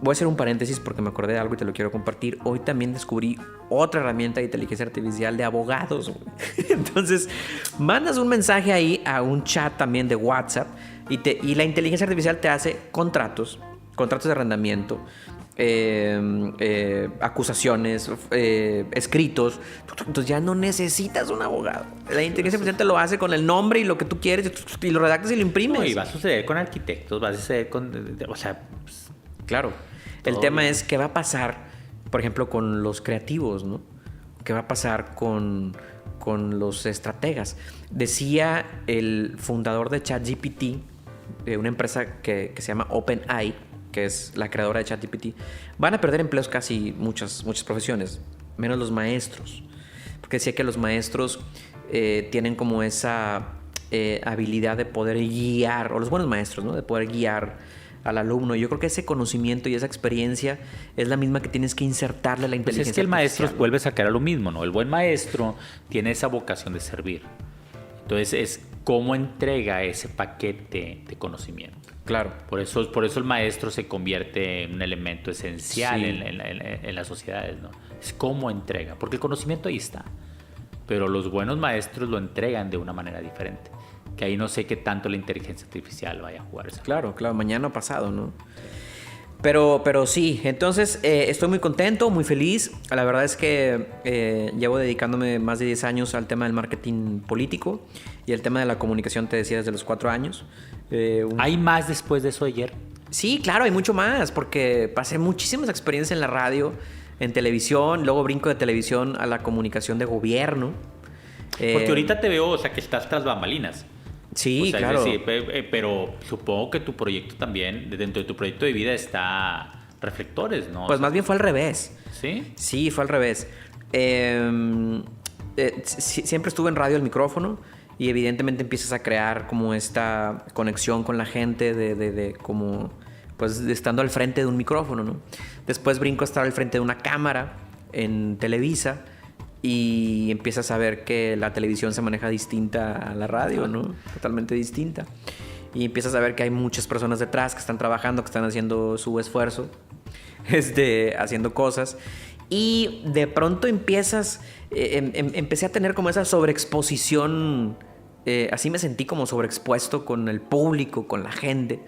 Voy a hacer un paréntesis porque me acordé de algo y te lo quiero compartir. Hoy también descubrí otra herramienta de inteligencia artificial de abogados. Entonces, mandas un mensaje ahí a un chat también de WhatsApp y la inteligencia artificial te hace contratos de arrendamiento, acusaciones, escritos. Entonces ya no necesitas un abogado. La inteligencia artificial te lo hace con el nombre y lo que tú quieres y lo redactas y lo imprimes. No, y va a suceder con arquitectos, va a suceder con... O sea... Claro. El tema es qué va a pasar, por ejemplo, con los creativos, ¿no? ¿Qué va a pasar con los estrategas? Decía el fundador de ChatGPT, una empresa que se llama OpenAI, que es la creadora de ChatGPT, van a perder empleos casi muchas profesiones, menos los maestros. Porque decía que los maestros tienen como esa habilidad de poder guiar, o los buenos maestros, ¿no? De poder guiar al alumno. Yo creo que ese conocimiento y esa experiencia es la misma que tienes que insertarle a la inteligencia pues es que el maestro artificial. vuelve a sacar a lo mismo, ¿no? El buen maestro tiene esa vocación de servir. Entonces es cómo entrega ese paquete de conocimiento. Claro. Por eso el maestro se convierte en un elemento esencial en las sociedades, ¿no? Es cómo entrega, porque el conocimiento ahí está, pero los buenos maestros lo entregan de una manera diferente. Que ahí no sé qué tanto la inteligencia artificial vaya a jugar eso. Claro, mañana o pasado, ¿no? Pero sí, entonces estoy muy contento, muy feliz. La verdad es que llevo dedicándome más de 10 años al tema del marketing político y el tema de la comunicación, te decía, desde los 4 años. ¿Hay más después de eso ayer? Sí, claro, hay mucho más, porque pasé muchísimas experiencias en la radio, en televisión, luego brinco de televisión a la comunicación de gobierno. Porque ahorita te veo, o sea, que estás tras bambalinas. Sí, o sea, claro. Es decir, pero supongo que tu proyecto también, dentro de tu proyecto de vida está Reflectores, ¿no? Pues más bien fue al revés. ¿Sí? Sí, fue al revés. Siempre estuve en radio al micrófono y evidentemente empiezas a crear como esta conexión con la gente de como, pues, estando al frente de un micrófono, ¿no? Después brinco a estar al frente de una cámara en Televisa. Y empiezas a ver que la televisión se maneja distinta a la radio, ¿no? Totalmente distinta. Y empiezas a ver que hay muchas personas detrás que están trabajando, que están haciendo su esfuerzo, haciendo cosas. Y de pronto empecé a tener como esa sobreexposición. Así me sentí como sobreexpuesto con el público, con la gente.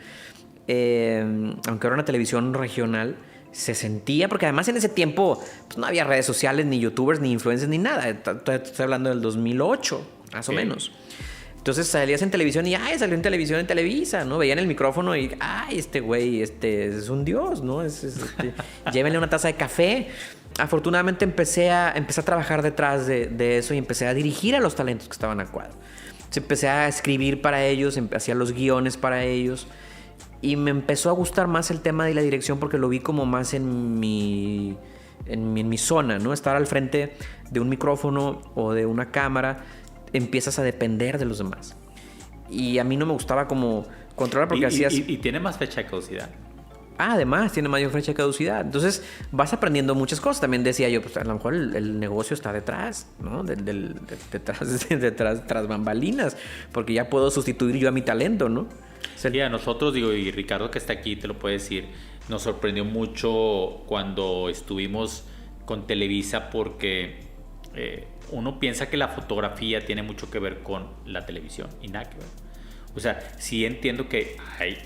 Aunque era una televisión regional, se sentía, porque además en ese tiempo pues, no había redes sociales, ni youtubers, ni influencers, ni nada. Estoy hablando del 2008, más o menos. Entonces salías en televisión y salió en televisión en Televisa, ¿no? Veían el micrófono y este güey es un dios, ¿no? Llévenle una taza de café. Afortunadamente empecé a trabajar detrás de eso y empecé a dirigir a los talentos que estaban a cuadro. Entonces, empecé a escribir para ellos, hacía los guiones para ellos. Y me empezó a gustar más el tema de la dirección porque lo vi como más en mi zona, ¿no? Estar al frente de un micrófono o de una cámara, empiezas a depender de los demás. Y a mí no me gustaba como controlar porque hacías... Y tiene más fecha de caducidad. Además, tiene mayor fecha de caducidad. Entonces, vas aprendiendo muchas cosas. También decía yo, pues a lo mejor el negocio está detrás, ¿no? Detrás, tras bambalinas. Porque ya puedo sustituir yo a mi talento, ¿no? Sí, a nosotros, digo, y Ricardo que está aquí te lo puede decir, nos sorprendió mucho cuando estuvimos con Televisa porque uno piensa que la fotografía tiene mucho que ver con la televisión y nada que ver. O sea, sí entiendo que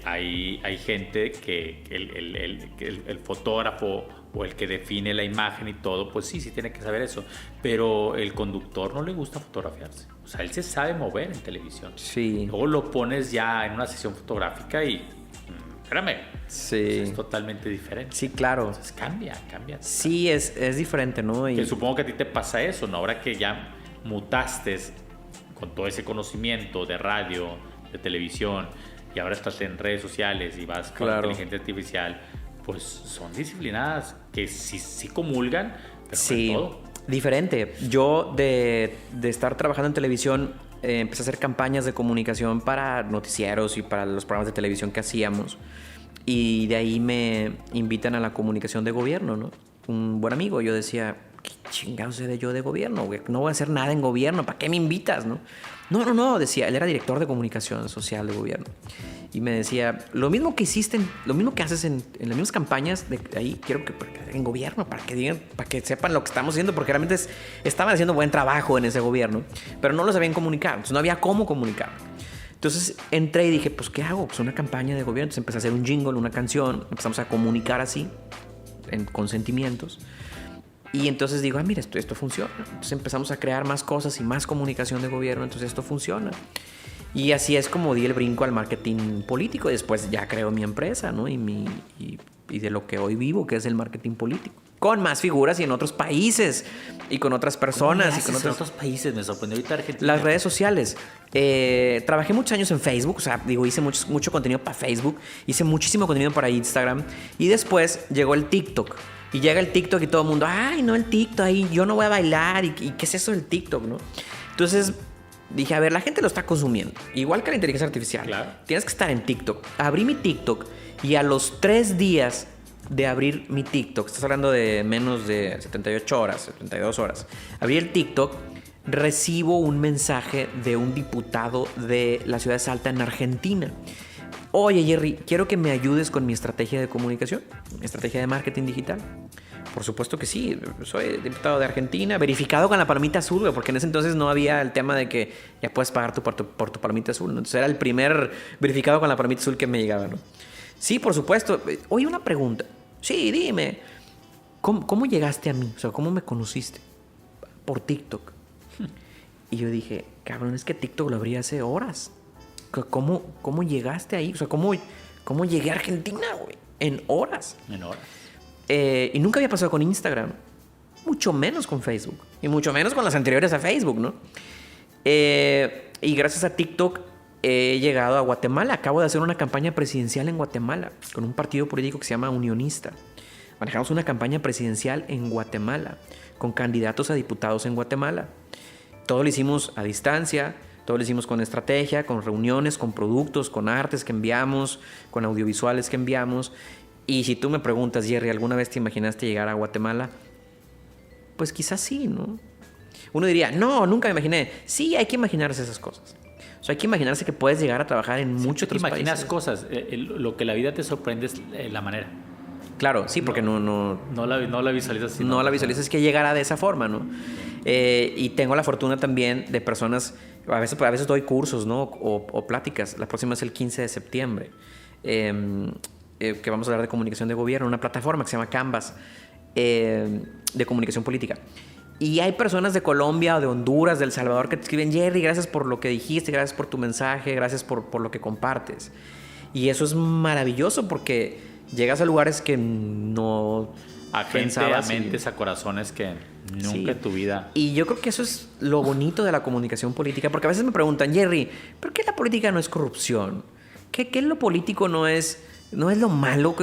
hay gente que el fotógrafo o el que define la imagen y todo, pues sí tiene que saber eso. Pero el conductor no le gusta fotografiarse. O sea, él se sabe mover en televisión. Sí. Luego lo pones ya en una sesión fotográfica y... Espérame. Sí. Es totalmente diferente. Sí, claro. Entonces cambia. Sí, es diferente, ¿no? Que supongo que a ti te pasa eso, ¿no? Ahora que ya mutaste con todo ese conocimiento de radio, de televisión, y ahora estás en redes sociales y vas con inteligencia artificial, pues son disciplinadas que sí comulgan, pero sí, no en todo. Diferente. Yo de estar trabajando en televisión empecé a hacer campañas de comunicación para noticieros y para los programas de televisión que hacíamos. Y de ahí me invitan a la comunicación de gobierno, ¿no? Un buen amigo, yo decía, ¿qué chingados sé de yo de gobierno, güey? No voy a hacer nada en gobierno, ¿para qué me invitas, no? No, decía, él era director de comunicación social de gobierno. Y me decía, lo mismo que hiciste, lo mismo que haces en las mismas campañas, de ahí quiero que en gobierno, para que digan, para que sepan lo que estamos haciendo, porque realmente estaban haciendo buen trabajo en ese gobierno, pero no lo sabían comunicar, entonces no había cómo comunicar. Entonces entré y dije, pues, ¿qué hago? Pues una campaña de gobierno. Entonces empecé a hacer un jingle, una canción, empezamos a comunicar así, con sentimientos. Y entonces digo, mira, esto funciona. Entonces empezamos a crear más cosas y más comunicación de gobierno, entonces esto funciona. Y así es como di el brinco al marketing político. Y después ya creo mi empresa, ¿no? Y de lo que hoy vivo, que es el marketing político. Con más figuras y en otros países. Y con otras personas. Y con otros países, me sorprendió ahorita Argentina. Las redes sociales. Trabajé muchos años en Facebook. O sea, hice mucho contenido para Facebook. Hice muchísimo contenido para Instagram. Y después llegó el TikTok. Y llega el TikTok y todo el mundo, ay, no, el TikTok, ahí yo no voy a bailar. ¿Y qué es eso del TikTok, no? Entonces dije, a ver, la gente lo está consumiendo. Igual que la inteligencia artificial. Claro. Tienes que estar en TikTok. Abrí mi TikTok y a los 3 días de abrir mi TikTok, estás hablando de menos de 78 horas, 72 horas, abrí el TikTok, recibo un mensaje de un diputado de la ciudad de Salta en Argentina. Oye, Jerry, quiero que me ayudes con mi estrategia de comunicación, mi estrategia de marketing digital. Por supuesto que sí, soy diputado de Argentina, verificado con la palomita azul, porque en ese entonces no había el tema de que ya puedes pagar por tu palomita azul, ¿no? Entonces era el primer verificado con la palomita azul que me llegaba, ¿no? Sí, por supuesto. Oye, una pregunta. Sí, dime. ¿Cómo llegaste a mí? O sea, ¿cómo me conociste? Por TikTok. Y yo dije, cabrón, es que TikTok lo abrí hace horas. ¿Cómo llegaste ahí? O sea, ¿cómo llegué a Argentina, güey? En horas. En horas. Y nunca había pasado con Instagram. Mucho menos con Facebook. Y mucho menos con las anteriores a Facebook, ¿no? Y gracias a TikTok he llegado a Guatemala. Acabo de hacer una campaña presidencial en Guatemala con un partido político que se llama Unionista. Manejamos una campaña presidencial en Guatemala con candidatos a diputados en Guatemala. Todo lo hicimos a distancia, todo lo hicimos con estrategia, con reuniones, con productos, con artes que enviamos, con audiovisuales que enviamos. Y si tú me preguntas, Jerry, ¿alguna vez te imaginaste llegar a Guatemala? Pues quizás sí, ¿no? Uno diría, no, nunca me imaginé. Sí, hay que imaginarse esas cosas. O sea, hay que imaginarse que puedes llegar a trabajar en muchos otros países. Imaginas cosas. Lo que la vida te sorprende es la manera. Claro, sí, porque no la visualizas. No la visualizas, es que llegará de esa forma, ¿no? Y tengo la fortuna también de personas, a veces doy cursos, ¿no? O pláticas. La próxima es el 15 de septiembre, que vamos a hablar de comunicación de gobierno, una plataforma que se llama Canvas, de comunicación política. Y hay personas de Colombia o de Honduras, de El Salvador, que te escriben, Jerry, gracias por lo que dijiste, gracias por tu mensaje, gracias por lo que compartes. Y eso es maravilloso porque llegas a lugares que no pensabas. A mentes, a corazones que nunca en tu vida. Y yo creo que eso es lo bonito de la comunicación política, porque a veces me preguntan, Jerry, ¿por qué la política no es corrupción? ¿Qué lo político no es lo malo?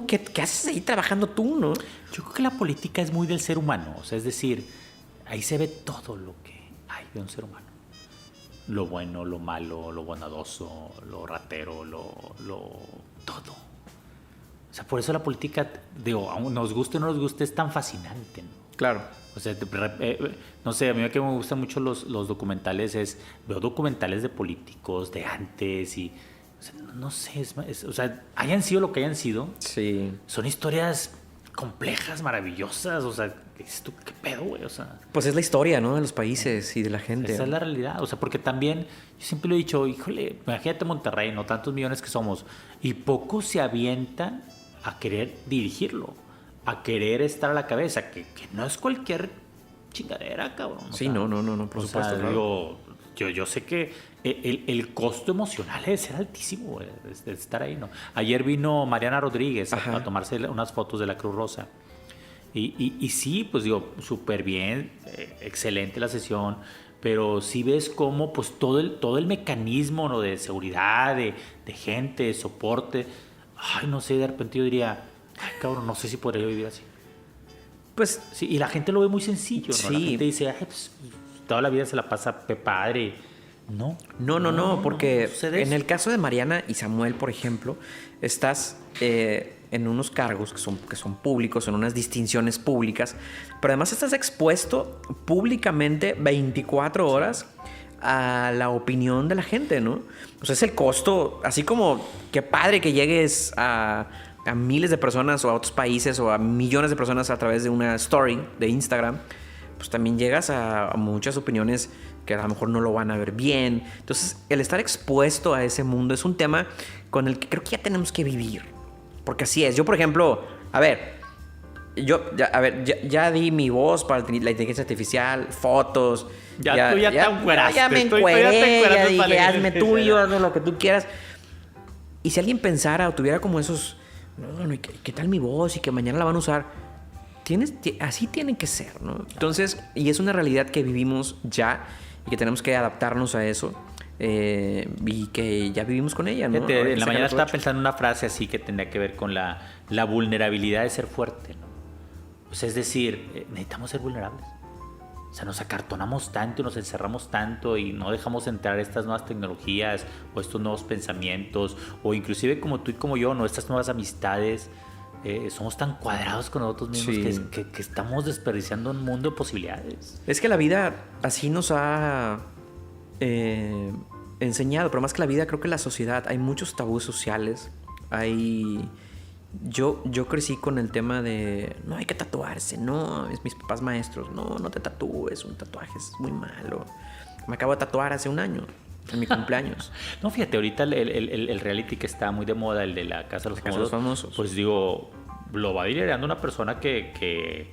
¿Qué haces ahí trabajando tú, no? Yo creo que la política es muy del ser humano. O sea, es decir, ahí se ve todo lo que hay de un ser humano. Lo bueno, lo malo, lo bondadoso, lo ratero, todo. O sea, por eso la política, digo, nos guste o no nos guste, es tan fascinante, ¿no? Claro. O sea, no sé, a mí que me gustan mucho los documentales veo documentales de políticos de antes y, o sea, no sé, o sea, hayan sido lo que hayan sido. Sí. Son historias complejas, maravillosas, o sea, ¿qué dices tú? ¿Qué pedo, güey? O sea, pues es la historia, ¿no? De los países y de la gente. esa es la realidad. O sea, porque también yo siempre lo he dicho, híjole, imagínate Monterrey, no tantos millones que somos, y pocos se avientan a querer dirigirlo, a querer estar a la cabeza, que no es cualquier chingadera, cabrón. Sí, no, por supuesto. Sea, claro. yo sé que el costo emocional debe ser altísimo, güey, de estar ahí, ¿no? Ayer vino Mariana Rodríguez a tomarse unas fotos de la Cruz Rosa. Y sí, pues digo, súper bien, excelente la sesión, pero sí ves cómo pues todo el mecanismo, ¿no? De seguridad, de gente, de soporte. Ay, no sé, de repente yo diría, ay, cabrón, no sé si podría vivir así. Pues sí, y la gente lo ve muy sencillo, ¿no? Sí. La gente dice, ay, pues toda la vida se la pasa padre. No, porque no en el caso de Mariana y Samuel, por ejemplo, estás en unos cargos que son públicos, en unas distinciones públicas, pero además estás expuesto públicamente 24 horas a la opinión de la gente, ¿no? O sea, es el costo, así como qué padre que llegues a miles de personas o a otros países o a millones de personas a través de una story de Instagram, pues también llegas a muchas opiniones que a lo mejor no lo van a ver bien. Entonces, el estar expuesto a ese mundo es un tema con el que creo que ya tenemos que vivir. Porque así es. Yo, por ejemplo, ya di mi voz para la inteligencia artificial, fotos. Tú ya te encueraste. Ya me encueré, ya dije, hazme tuyo, haz lo que tú quieras. Y si alguien pensara o tuviera como esos, no, ¿qué tal mi voz? Y que mañana la van a usar. Así tienen que ser, ¿no? Entonces, y es una realidad que vivimos ya y que tenemos que adaptarnos a eso. Y que ya vivimos con ella, ¿no? Fíjate, en la mañana estaba pensando en una frase así que tendría que ver con la vulnerabilidad de ser fuerte, ¿no? Pues es decir, necesitamos ser vulnerables. O sea, nos acartonamos tanto y nos encerramos tanto y no dejamos entrar estas nuevas tecnologías o estos nuevos pensamientos o inclusive como tú y como yo, ¿no? Estas nuevas amistades. Somos tan cuadrados con nosotros mismos que estamos desperdiciando un mundo de posibilidades. Es que la vida así nos ha enseñado, pero más que la vida, creo que la sociedad, hay muchos tabús sociales. Yo crecí con el tema de no hay que tatuarse, no, es mis papás maestros, no te tatúes, un tatuaje es muy malo. Me acabo de tatuar hace un año, en mi cumpleaños. No, fíjate, ahorita el reality que está muy de moda, el de la Casa de los Famosos, pues digo, lo va liderando una persona que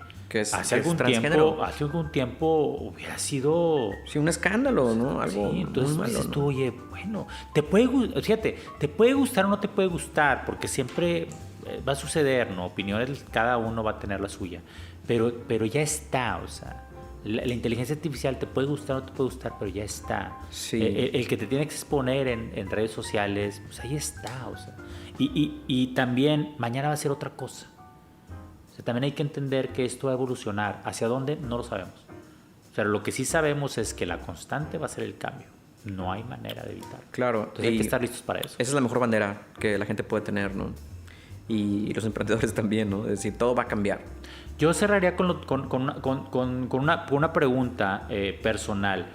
hace algún tiempo hubiera sido... Sí, un escándalo, ¿no? Algo sí, entonces muy malo, dices ¿no? tú, oye, bueno, te puede gustar o no te puede gustar, porque siempre va a suceder, ¿no? Opiniones, cada uno va a tener la suya, pero ya está, o sea, la inteligencia artificial te puede gustar o no te puede gustar, pero ya está. Sí. El que te tiene que exponer en redes sociales, pues ahí está, o sea, y también mañana va a ser otra cosa. O sea, también hay que entender que esto va a evolucionar. ¿Hacia dónde? No lo sabemos. O sea, lo que sí sabemos es que la constante va a ser el cambio. No hay manera de evitarlo. Claro. Entonces hay que estar listos para eso. Esa es la mejor bandera que la gente puede tener, ¿no? Y los emprendedores también, ¿no? Es decir, todo va a cambiar. Yo cerraría con una pregunta personal.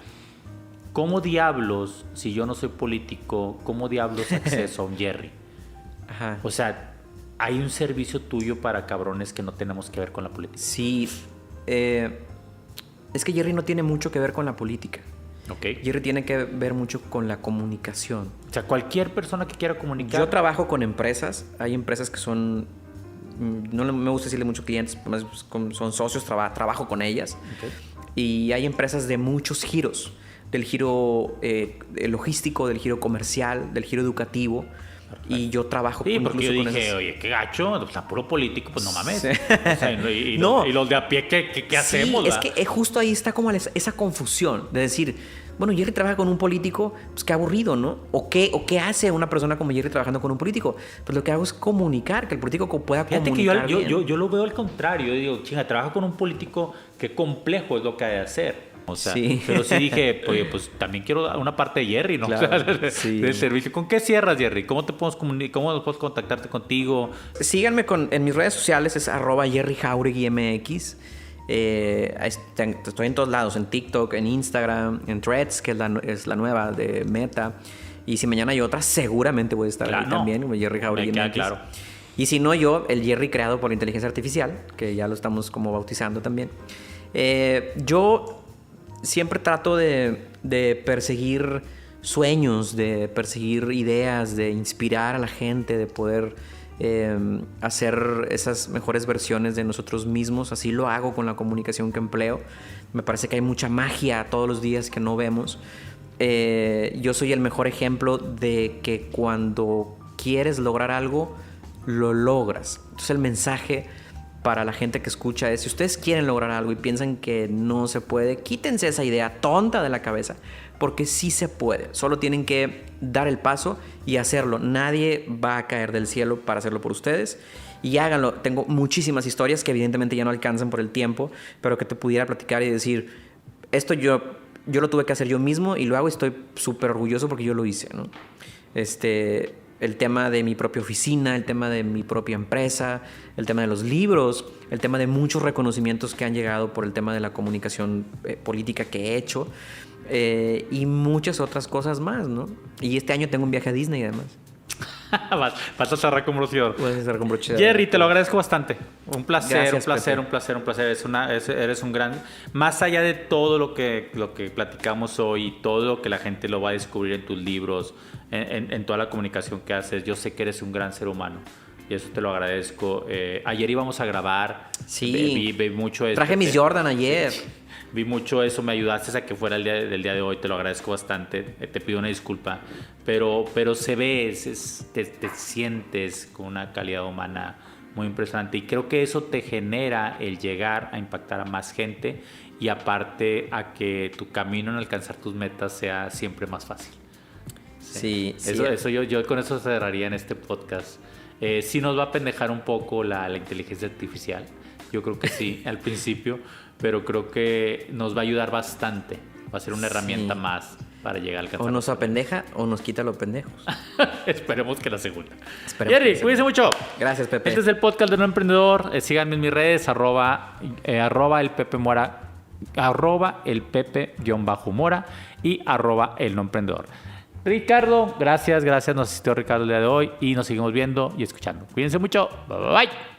¿Cómo diablos, si yo no soy político, cómo diablos acceso a un Jerry? Ajá. O sea, hay un servicio tuyo para cabrones que no tenemos que ver con la política. Sí. Es que Jerry no tiene mucho que ver con la política. Okay. Jerry tiene que ver mucho con la comunicación. O sea, cualquier persona que quiera comunicar. Yo trabajo con empresas. Hay empresas que son... No me gusta decirle mucho clientes, son socios, trabajo con ellas. Okay. Y hay empresas de muchos giros. Del giro logístico, del giro comercial, del giro educativo. Perfecto. Y yo trabajo porque yo dije, oye, qué gacho, o sea, puro político, pues no mames. Sí. O sea, y los de a pie, ¿qué hacemos? Sí, es que justo ahí está como esa confusión de decir, bueno, Jerry trabaja con un político, pues qué aburrido, ¿no? ¿O qué hace una persona como Jerry trabajando con un político? Pues lo que hago es comunicar, que el político pueda comunicar bien. Yo lo veo al contrario, yo digo, chinga, trabajo con un político, qué complejo es lo que ha de hacer. O sea, sí. Pero sí dije, oye, pues también quiero una parte de Jerry, ¿no? Claro, o sea, sí. Del servicio. ¿Con qué cierras, Jerry? ¿Cómo te podemos comunicar? ¿Cómo puedes contactarte contigo? Síganme en mis redes sociales, es @JerryJaureguiMX. Estoy en todos lados, en TikTok, en Instagram, en Threads, que es la nueva de Meta. Y si mañana hay otra, seguramente voy a estar ahí también, Jerry Jauregui MX. Claro. Y si no, yo, el Jerry creado por la inteligencia artificial, que ya lo estamos como bautizando también. Yo siempre trato de perseguir sueños, de perseguir ideas, de inspirar a la gente, de poder hacer esas mejores versiones de nosotros mismos. Así lo hago con la comunicación que empleo. Me parece que hay mucha magia todos los días que no vemos. Yo soy el mejor ejemplo de que cuando quieres lograr algo, lo logras. Entonces el mensaje para la gente que escucha es: si ustedes quieren lograr algo y piensan que no se puede, quítense esa idea tonta de la cabeza, porque sí se puede. Solo tienen que dar el paso y hacerlo. Nadie va a caer del cielo para hacerlo por ustedes. Y háganlo. Tengo muchísimas historias que evidentemente ya no alcanzan por el tiempo, pero que te pudiera platicar y decir: esto yo lo tuve que hacer yo mismo y lo hago y estoy súper orgulloso porque yo lo hice, ¿no? El tema de mi propia oficina, el tema de mi propia empresa, el tema de los libros, el tema de muchos reconocimientos que han llegado por el tema de la comunicación política que he hecho, y muchas otras cosas más, ¿no? Y este año tengo un viaje a Disney además. Vas a cerrar con broche de oro. Voy a cerrar con broche de oro. Jerry, te lo agradezco bastante. Un placer, Gracias, un placer. Eres un gran... Más allá de todo lo que platicamos hoy, todo lo que la gente lo va a descubrir en tus libros, en toda la comunicación que haces, yo sé que eres un gran ser humano. Y eso te lo agradezco. Ayer íbamos a grabar. Sí. Vi mucho eso. Traje mis Jordan ayer. Vi mucho eso, me ayudaste a que fuera el día de hoy, te lo agradezco bastante, te pido una disculpa, pero se ve, te sientes con una calidad humana muy impresionante y creo que eso te genera el llegar a impactar a más gente y aparte a que tu camino en alcanzar tus metas sea siempre más fácil. Sí. Eso yo con eso cerraría en este podcast. Sí nos va a pendejar un poco la inteligencia artificial, yo creo que sí, al principio, pero creo que nos va a ayudar bastante. Va a ser una herramienta más para llegar al alcanzar. O nos apendeja o nos quita los pendejos. Esperemos que la segunda. Jerry, cuídense mucho. Gracias, Pepe. Este es el podcast de Un Emprendedor. Síganme en mis redes, arroba el Pepe Mora, arroba el Pepe-Mora y arroba el no emprendedor. Ricardo, gracias. Nos asistió Ricardo el día de hoy y nos seguimos viendo y escuchando. Cuídense mucho. Bye.